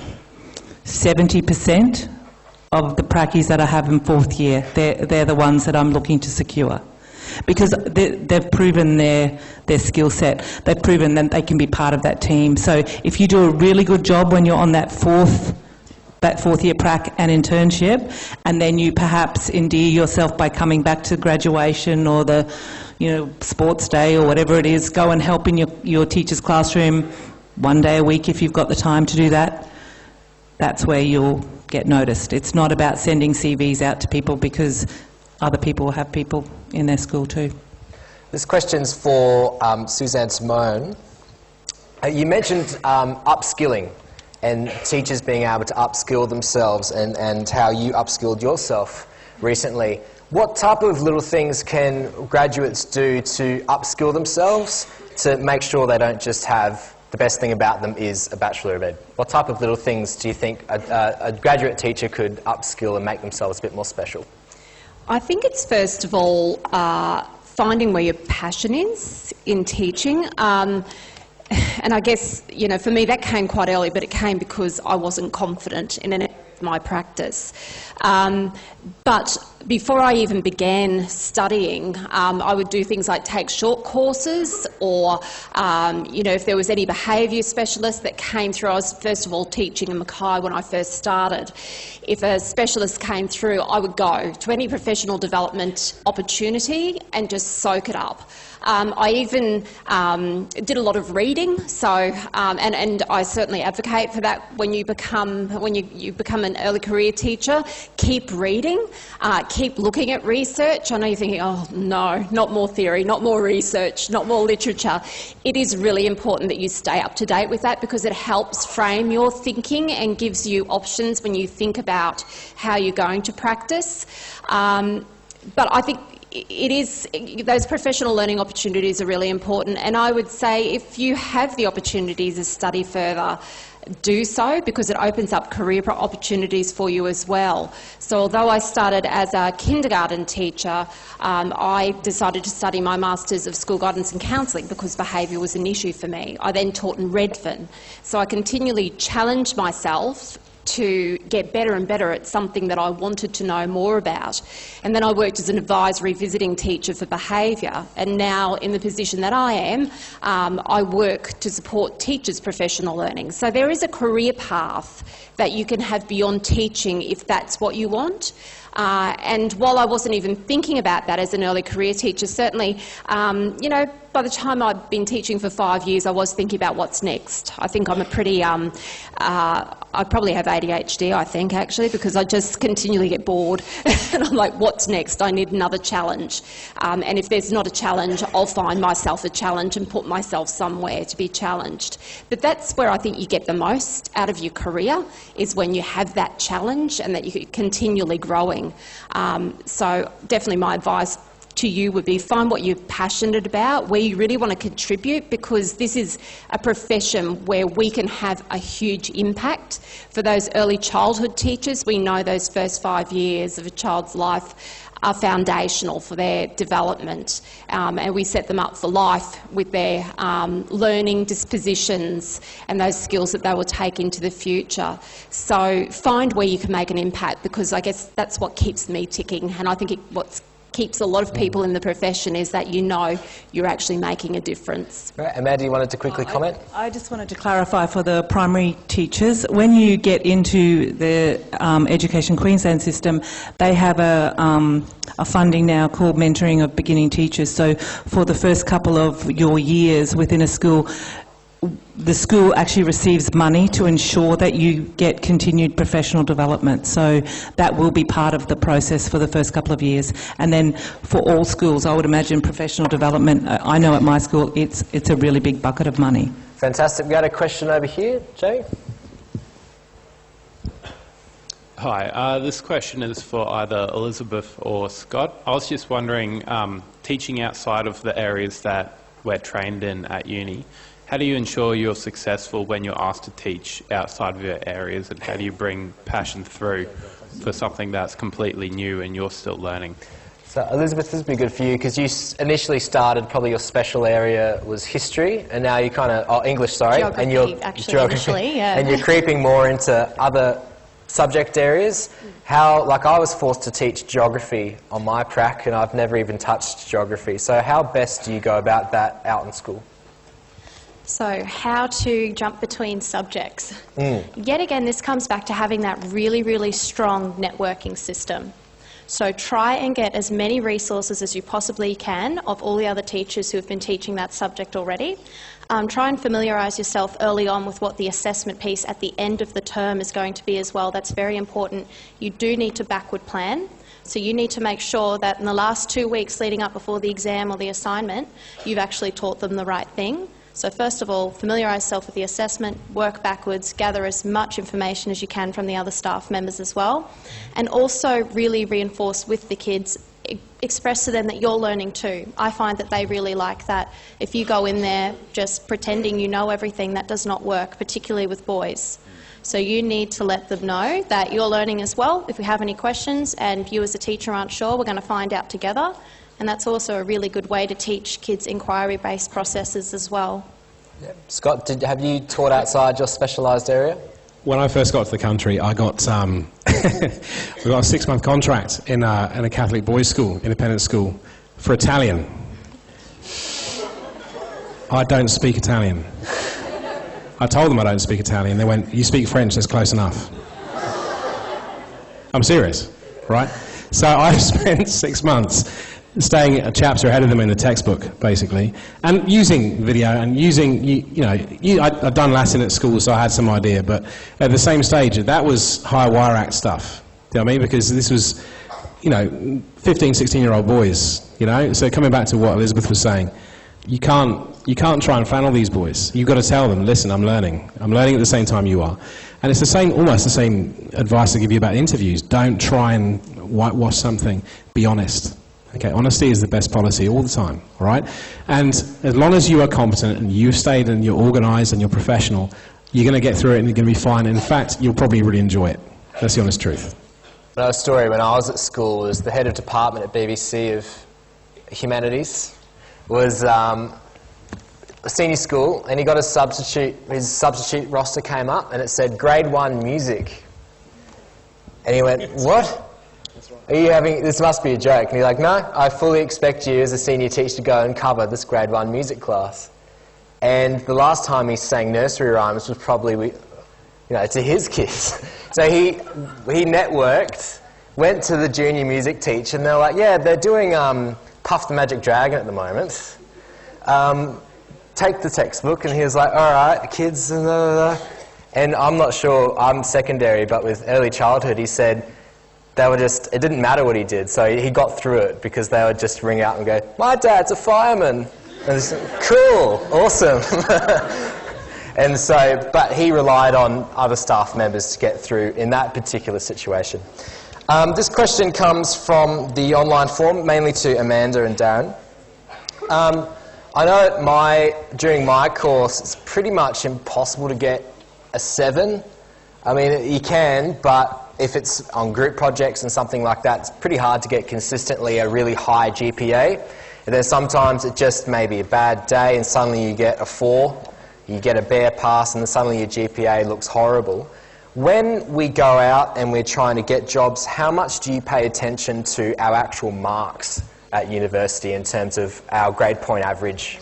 70% of the PRAC-Es that I have in fourth year. They're the ones that I'm looking to secure. Because they've proven their skill set. They've proven that they can be part of that team. So if you do a really good job when you're on that fourth year PRAC and internship, and then you perhaps endear yourself by coming back to graduation or the sports day or whatever it is, go and help in your teacher's classroom one day a week if you've got the time to do that. That's where you'll get noticed. It's not about sending CVs out to people, because other people have people in their school too. This question's for Suzanne Tamone. You mentioned upskilling and teachers being able to upskill themselves, and how you upskilled yourself recently. What type of little things can graduates do to upskill themselves to make sure they don't just have the best thing about them is a Bachelor of Ed? What type of little things do you think a graduate teacher could upskill and make themselves a bit more special? I think it's first of all finding where your passion is in teaching. And I guess, you know, for me that came quite early, but it came because I wasn't confident in an area of my practice. But before I even began studying, I would do things like take short courses, or, you know, if there was any behaviour specialist that came through. I was first of all teaching in Mackay when I first started. If a specialist came through, I would go to any professional development opportunity and just soak it up. I even did a lot of reading, so and I certainly advocate for that. When you become an early career teacher, keep reading, keep looking at research. I know you're thinking, oh no, not more theory, not more research, not more literature. It is really important that you stay up to date with that, because it helps frame your thinking and gives you options when you think about how you're going to practice. But I think it is, those professional learning opportunities are really important, and I would say if you have the opportunity to study further, do so, because it opens up career opportunities for you as well. So although I started as a kindergarten teacher, I decided to study my Masters of School Guidance and Counselling because behaviour was an issue for me. I then taught in Redfern, so I continually challenged myself to get better and better at something that I wanted to know more about. And then I worked as an advisory visiting teacher for behaviour, and now in the position that I am, I work to support teachers' professional learning. So there is a career path that you can have beyond teaching if that's what you want. And while I wasn't even thinking about that as an early career teacher, certainly, you know, by the time I'd been teaching for 5 years, I was thinking about what's next. I think I'm a pretty, I probably have ADHD, I think, actually, because I just continually get bored. And I'm like, what's next? I need another challenge. And if there's not a challenge, I'll find myself a challenge and put myself somewhere to be challenged. But that's where I think you get the most out of your career, is when you have that challenge and that you're continually growing. So definitely my advice to you would be find what you're passionate about, where you really want to contribute, because this is a profession where we can have a huge impact. For those early childhood teachers, we know those first 5 years of a child's life are foundational for their development, and we set them up for life with their learning dispositions and those skills that they will take into the future. So find where you can make an impact, because I guess that's what keeps me ticking, and I think what keeps a lot of people in the profession is that you know you're actually making a difference. Right. Amanda, you wanted to quickly comment? I just wanted to clarify for the primary teachers, when you get into the Education Queensland system, they have a funding now called Mentoring of Beginning Teachers. So for the first couple of your years within a school, the school actually receives money to ensure that you get continued professional development. So that will be part of the process for the first couple of years. And then for all schools, I would imagine professional development, I know at my school it's a really big bucket of money. Fantastic. We got a question over here, Joe. Hi, this question is for either Elizabeth or Scott. I was just wondering, teaching outside of the areas that we're trained in at uni, how do you ensure you're successful when you're asked to teach outside of your areas, and how do you bring passion through for something that's completely new and you're still learning? So Elizabeth, this would be good for you, because you initially started, probably your special area was history, and now you kind of, English, sorry. Geography, and you're, actually, initially, yeah. And you're creeping more into other subject areas. How, like I was forced to teach geography on my prac, and I've never even touched geography. So how best do you go about that out in school? So how to jump between subjects. Yet again, this comes back to having that really, really strong networking system. So try and get as many resources as you possibly can of all the other teachers who have been teaching that subject already. Try and familiarise yourself early on with what the assessment piece at the end of the term is going to be as well. That's very important. You do need to backward plan. So you need to make sure that in the last 2 weeks leading up before the exam or the assignment, you've actually taught them the right thing. So first of all, familiarise yourself with the assessment, work backwards, gather as much information as you can from the other staff members as well, and also really reinforce with the kids express to them that you're learning too. I find that they really like that. If you go in there just pretending you know everything, that does not work, particularly with boys. So you need to let them know that you're learning as well. If we have any questions and you as a teacher aren't sure, we're going to find out together. And that's also a really good way to teach kids inquiry-based processes as well. Yeah. Scott, have you taught outside your specialised area? When I first got to the country, I got we got a 6-month contract in a Catholic boys' school, independent school, for Italian. I don't speak Italian. I told them I don't speak Italian. They went, "You speak French, that's close enough." I'm serious, right? So I spent 6 months staying a chapter ahead of them in the textbook, basically, and using video and using, I'd done Latin at school, so I had some idea, but at the same stage, that was high wire act stuff. Do you know what I mean? Because this was, 15, 16-year-old boys, So coming back to what Elizabeth was saying, you can't try and flannel these boys. You've got to tell them, listen, I'm learning. I'm learning at the same time you are. And it's almost the same advice I give you about interviews. Don't try and whitewash something. Be honest. Okay, honesty is the best policy all the time, all right? And as long as you are competent and you've stayed and you're organised and you're professional, you're going to get through it and you're going to be fine. And in fact, you'll probably really enjoy it. That's the honest truth. Another story, when I was at school, was the head of department at BBC of Humanities was a senior school, and he got his substitute roster came up and it said grade 1 music. And he went, "What? Are you having, this must be a joke." And he's like, "No, I fully expect you as a senior teacher to go and cover this grade 1 music class." And the last time he sang nursery rhymes was probably, to his kids. So he networked, went to the junior music teacher, and they're like, "Yeah, they're doing Puff the Magic Dragon at the moment. Take the textbook." And he was like, "All right, kids." And I'm not sure, I'm secondary, but with early childhood, he said, it didn't matter what he did, so he got through it because they would just ring out and go, "My dad's a fireman." And it's cool, awesome. And so, but he relied on other staff members to get through in that particular situation. This question comes from the online form, mainly to Amanda and Darren. I know during my course, it's pretty much impossible to get a 7. I mean, you can, but if it's on group projects and something like that, it's pretty hard to get consistently a really high GPA. And then sometimes it just may be a bad day and suddenly you get a 4, you get a bare pass, and then suddenly your GPA looks horrible. When we go out and we're trying to get jobs, how much do you pay attention to our actual marks at university in terms of our grade point average?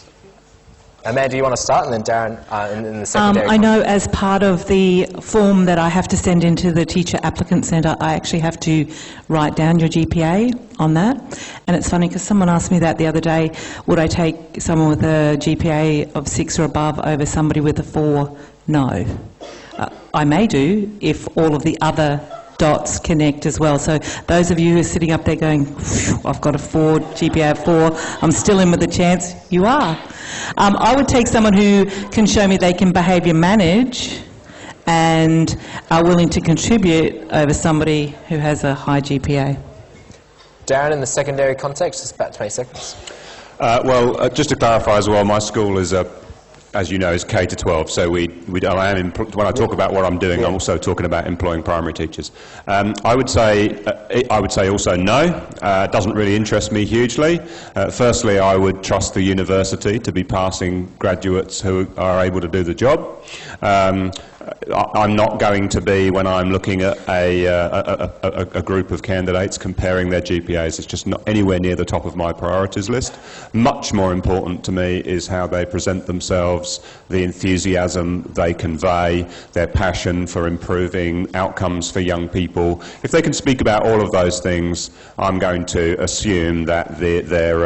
Amanda, do you want to start, and then Darren in the secondary? I know as part of the form that I have to send into the Teacher Applicant Centre, I actually have to write down your GPA on that. And it's funny because someone asked me that the other day, would I take someone with a GPA of 6 or above over somebody with a 4? No. I may do if all of the other dots connect as well. So those of you who are sitting up there going, "I've got a 4, GPA of 4, I'm still in with a chance," you are. I would take someone who can show me they can behaviour manage and are willing to contribute over somebody who has a high GPA. Darren, in the secondary context, just about 20 seconds. Just to clarify as well, my school is as you know, is K to 12. So when I talk about what I'm doing, I'm also talking about employing primary teachers. I would say also no. It doesn't really interest me hugely. Firstly, I would trust the university to be passing graduates who are able to do the job. I'm not going to be, when I'm looking at a group of candidates, comparing their GPAs. It's just not anywhere near the top of my priorities list. Much more important to me is how they present themselves, the enthusiasm they convey, their passion for improving outcomes for young people. If they can speak about all of those things, I'm going to assume that their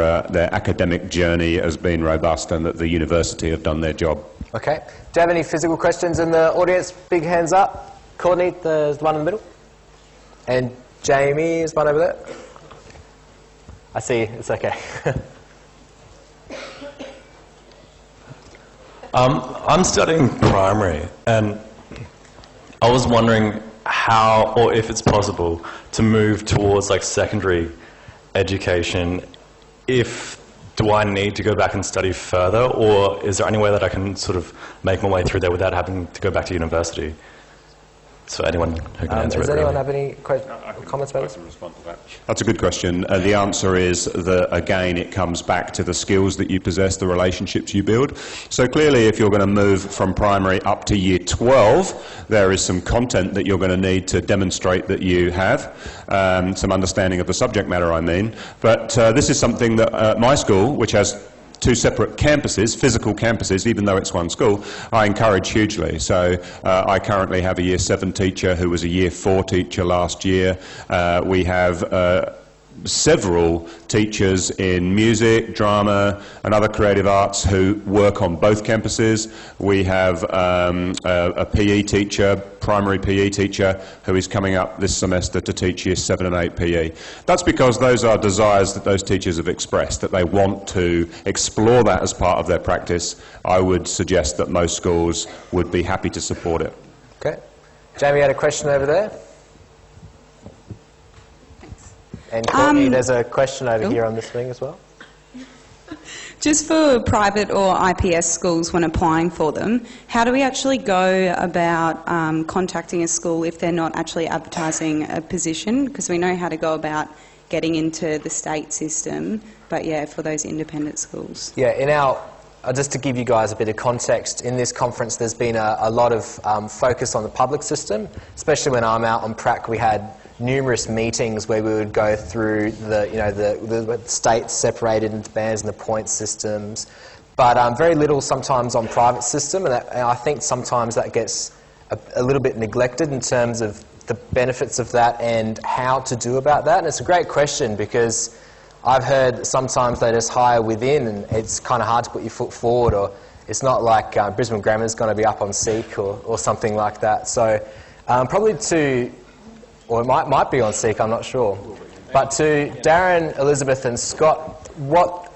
academic journey has been robust and that the university have done their job. Okay. Do you have any physical questions in the audience? Big hands up. Courtney, there's one in the middle. And Jamie is one over there. I see you. It's okay. I'm studying primary, and I was wondering how, or if it's possible, to move towards like secondary education, do I need to go back and study further, or is there any way that I can sort of make my way through there without having to go back to university? So anyone who can answer it. Does anyone have any comments about this? That's a good question. The answer is that, again, it comes back to the skills that you possess, the relationships you build. So clearly, if you're going to move from primary up to year 12, there is some content that you're going to need to demonstrate that you have, some understanding of the subject matter, I mean. But this is something that my school, which has 2 separate campuses, physical campuses, even though it's one school, I encourage hugely. So I currently have a Year 7 teacher who was a Year 4 teacher last year. We have several teachers in music, drama and other creative arts who work on both campuses. We have a PE teacher, primary PE teacher, who is coming up this semester to teach Year 7 and 8 PE. That's because those are desires that those teachers have expressed, that they want to explore that as part of their practice. I would suggest that most schools would be happy to support it. Okay. Jamie had a question over there. And Courtney, there's a question over here on this wing as well. Just for private or IPS schools when applying for them, how do we actually go about contacting a school if they're not actually advertising a position? Because we know how to go about getting into the state system, but yeah, for those independent schools. Yeah, in our, just to give you guys a bit of context, in this conference there's been a lot of focus on the public system, especially when I'm out on PRAC. We had numerous meetings where we would go through the states separated into bands and the point systems, but very little sometimes on private system, and I think sometimes that gets a little bit neglected in terms of the benefits of that and how to do about that. And it's a great question because I've heard sometimes they just hire within and it's kind of hard to put your foot forward, or it's not like Brisbane Grammar's going to be up on Seek or something like that. So probably or it might be on Seek, I'm not sure. But to Darren, Elizabeth and Scott,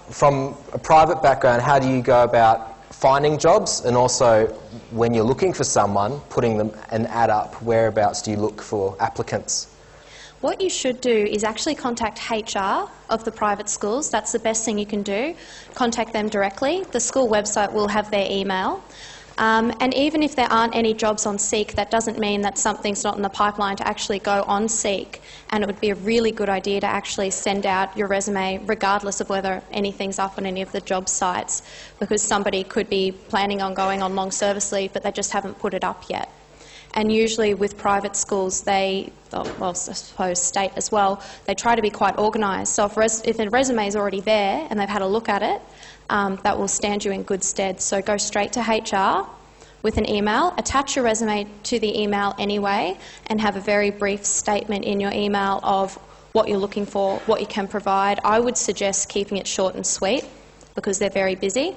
from a private background, how do you go about finding jobs, and also when you're looking for someone, putting an ad up, whereabouts do you look for applicants? What you should do is actually contact HR of the private schools. That's the best thing you can do. Contact them directly. The school website will have their email. And even if there aren't any jobs on Seek, that doesn't mean that something's not in the pipeline to actually go on Seek. And it would be a really good idea to actually send out your resume regardless of whether anything's up on any of the job sites, because somebody could be planning on going on long service leave but they just haven't put it up yet. And usually with private schools, well, I suppose state as well, they try to be quite organised. So if a resume is already there and they've had a look at it, that will stand you in good stead. So go straight to HR with an email, attach your resume to the email anyway, and have a very brief statement in your email of what you're looking for, what you can provide. I would suggest keeping it short and sweet because they're very busy.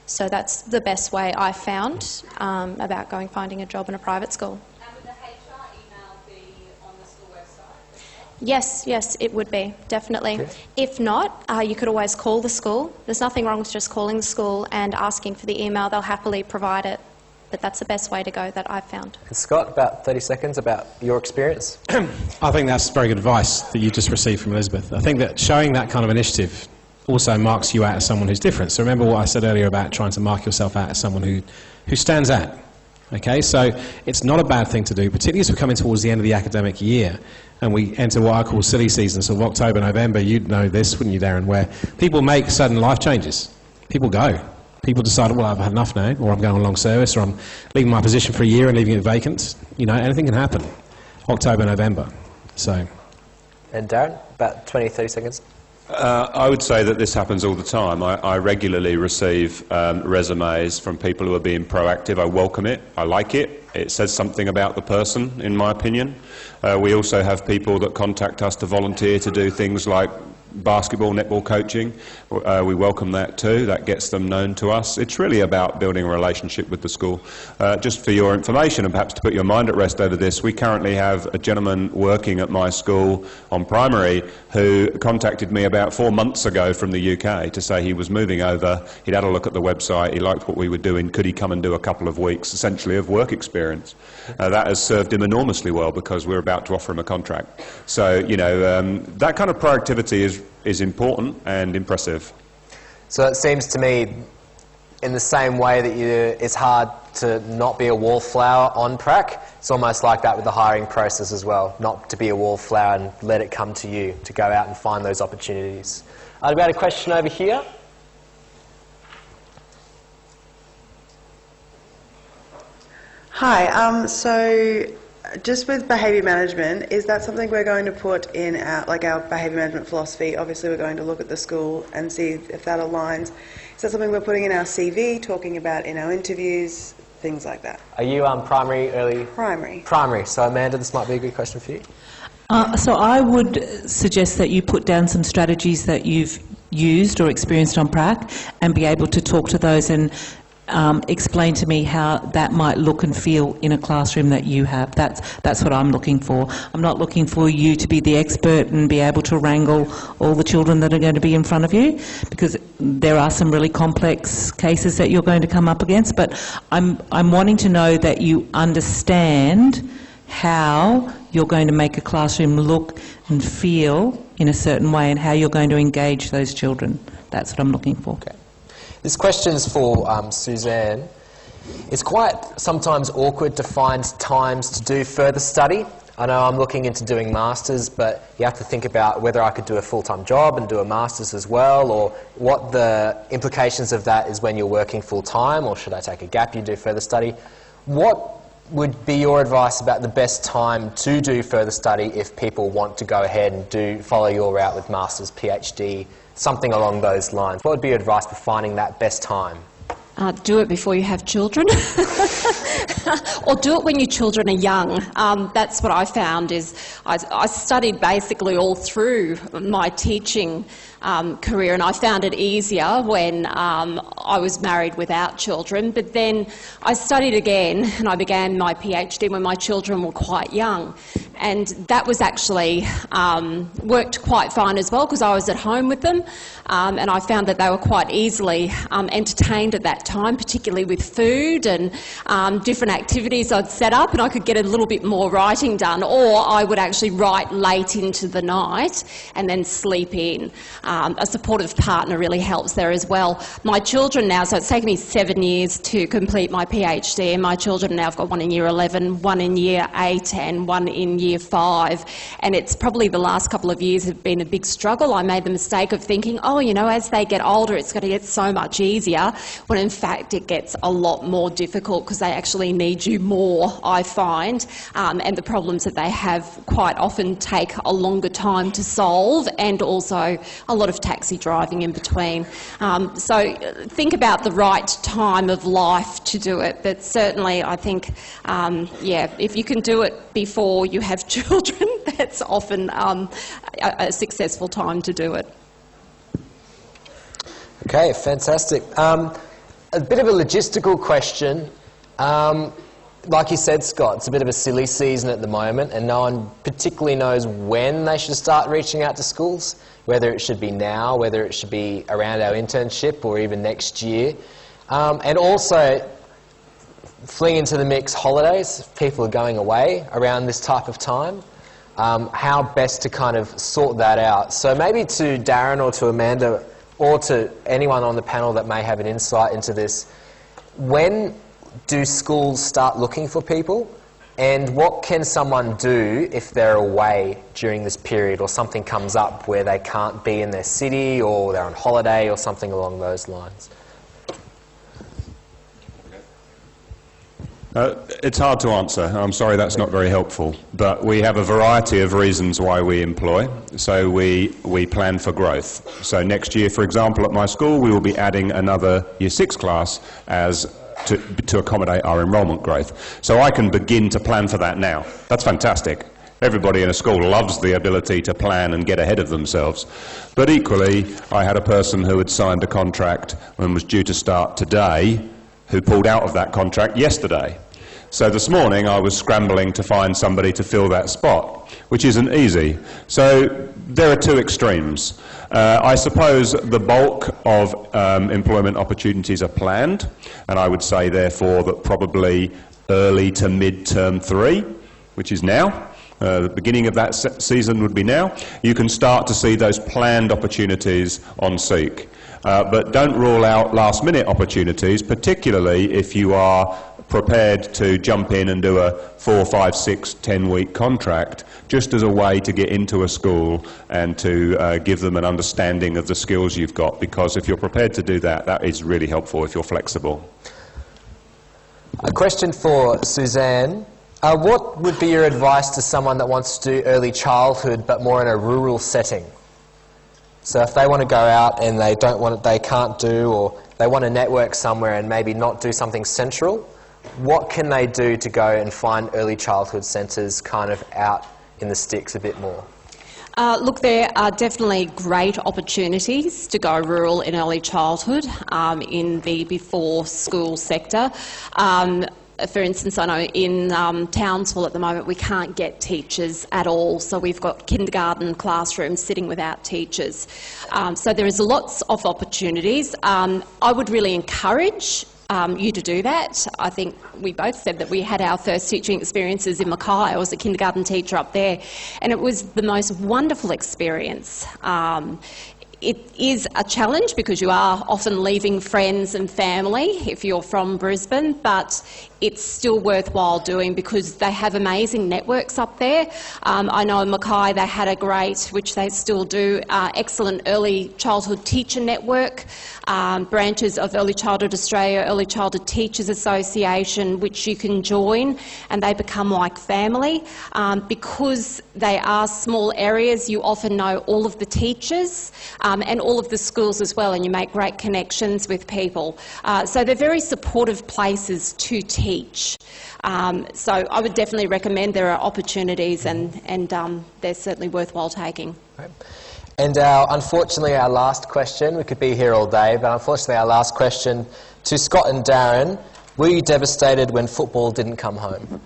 So that's the best way I've found about finding a job in a private school. And would the HR email be on the school website? Yes, it would be, definitely. Okay. If not, you could always call the school. There's nothing wrong with just calling the school and asking for the email. They'll happily provide it. But that's the best way to go that I've found. And Scott, about 30 seconds about your experience. I think that's very good advice that you just received from Elizabeth. I think that showing that kind of initiative also marks you out as someone who's different. So remember what I said earlier about trying to mark yourself out as someone who stands out. Okay, so it's not a bad thing to do, particularly as we're coming towards the end of the academic year and we enter what I call silly season, so October, November. You'd know this, wouldn't you, Darren, where people make sudden life changes. People go. People decide, well, I've had enough now, or I'm going on long service, or I'm leaving my position for a year and leaving it vacant. You know, anything can happen. October, November. So. And Darren, about 20, 30 seconds. I would say that this happens all the time. I regularly receive resumes from people who are being proactive. I welcome it. I like it. It says something about the person, in my opinion. We also have people that contact us to volunteer to do things like basketball, netball coaching. We welcome that too. That gets them known to us. It's really about building a relationship with the school. Just for your information and perhaps to put your mind at rest over this, we currently have a gentleman working at my school on primary who contacted me about 4 months ago from the UK to say he was moving over. He'd had a look at the website. He liked what we were doing. Could he come and do a couple of weeks essentially of work experience? That has served him enormously well because we're about to offer him a contract. So, you know, that kind of proactivity is is important and impressive. So it seems to me, in the same way that it's hard to not be a wallflower on PRAC, it's almost like that with the hiring process as well, not to be a wallflower and let it come to you, to go out and find those opportunities. We had a question over here. Hi, so just with behaviour management, is that something we're going to put in our behaviour management philosophy? Obviously we're going to look at the school and see if that aligns. Is that something we're putting in our CV, talking about in our interviews, things like that? Are you primary, early? Primary. Primary. So Amanda, this might be a good question for you. So I would suggest that you put down some strategies that you've used or experienced on PRAC and be able to talk to those and explain to me how that might look and feel in a classroom that you have. That's what I'm looking for. I'm not looking for you to be the expert and be able to wrangle all the children that are going to be in front of you, because there are some really complex cases that you're going to come up against, but I'm wanting to know that you understand how you're going to make a classroom look and feel in a certain way and how you're going to engage those children. That's what I'm looking for. Okay. This question's for Suzanne. It's quite sometimes awkward to find times to do further study. I know I'm looking into doing masters, but you have to think about whether I could do a full-time job and do a masters as well, or what the implications of that is when you're working full-time, or should I take a gap year, do further study. What would be your advice about the best time to do further study if people want to go ahead and follow your route with masters, PhD, something along those lines? What would be your advice for finding that best time? Do it before you have children. Or do it when your children are young. That's what I found is I studied basically all through my teaching career, and I found it easier when I was married without children. But then I studied again and I began my PhD when my children were quite young. And that was actually worked quite fine as well, because I was at home with them, and I found that they were quite easily entertained at that time, particularly with food and different activities I'd set up, and I could get a little bit more writing done, or I would actually write late into the night and then sleep in. A supportive partner really helps there as well. My children now, so it's taken me 7 years to complete my PhD, and my children now, I've got one in year 11, one in year 8 and one in year 5, and it's probably the last couple of years have been a big struggle. I made the mistake of thinking, oh, you know, as they get older it's going to get so much easier, when in fact it gets a lot more difficult, because they actually need you more, I find, and the problems that they have quite often take a longer time to solve, and also a lot of taxi driving in between. So think about the right time of life to do it, but certainly I think, if you can do it before you have children, that's often a successful time to do it. Okay, fantastic. A bit of a logistical question. Like you said, Scott, it's a bit of a silly season at the moment, and no one particularly knows when they should start reaching out to schools, whether it should be now, whether it should be around our internship or even next year. And also, fling into the mix holidays, if people are going away around this type of time, how best to kind of sort that out. So maybe to Darren or to Amanda or to anyone on the panel that may have an insight into this, when do schools start looking for people, and what can someone do if they're away during this period, or something comes up where they can't be in their city, or they're on holiday or something along those lines? It's hard to answer. I'm sorry, that's not very helpful. But we have a variety of reasons why we employ. So we plan for growth. So next year, for example, at my school, we will be adding another Year 6 class to accommodate our enrolment growth. So I can begin to plan for that now. That's fantastic. Everybody in a school loves the ability to plan and get ahead of themselves. But equally, I had a person who had signed a contract and was due to start today, who pulled out of that contract yesterday. So this morning I was scrambling to find somebody to fill that spot, which isn't easy. So there are two extremes. I suppose the bulk of employment opportunities are planned, and I would say therefore that probably early to mid-term 3, which is now, the beginning of that season would be now, you can start to see those planned opportunities on Seek. But don't rule out last-minute opportunities, particularly if you are prepared to jump in and do a 4, 5, 6, 10-week contract, just as a way to get into a school and to give them an understanding of the skills you've got, because if you're prepared to do that, that is really helpful if you're flexible. A question for Suzanne. What would be your advice to someone that wants to do early childhood but more in a rural setting? So if they want to go out and they can't do, or they want to network somewhere and maybe not do something central, what can they do to go and find early childhood centres kind of out in the sticks a bit more? Look, there are definitely great opportunities to go rural in early childhood in the before school sector. For instance, I know in Townsville at the moment we can't get teachers at all, so we've got kindergarten classrooms sitting without teachers. So there is lots of opportunities. I would really encourage you to do that. I think we both said that we had our first teaching experiences in Mackay. I was a kindergarten teacher up there, and it was the most wonderful experience. It is a challenge because you are often leaving friends and family if you're from Brisbane, but it's still worthwhile doing because they have amazing networks up there. I know in Mackay they had a great, which they still do, excellent early childhood teacher network, branches of Early Childhood Australia, Early Childhood Teachers Association, which you can join, and they become like family. Because they are small areas, you often know all of the teachers and all of the schools as well, and you make great connections with people. So they're very supportive places to teach. So I would definitely recommend there are opportunities, and they're certainly worthwhile taking. Right. And unfortunately our last question, we could be here all day, but unfortunately our last question to Scott and Darren: were you devastated when football didn't come home?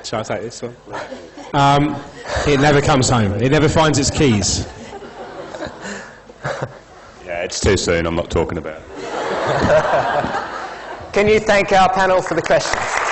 Shall I take this one? It never comes home. It never finds its keys. Yeah, it's too soon. I'm not talking about it. Can you thank our panel for the questions?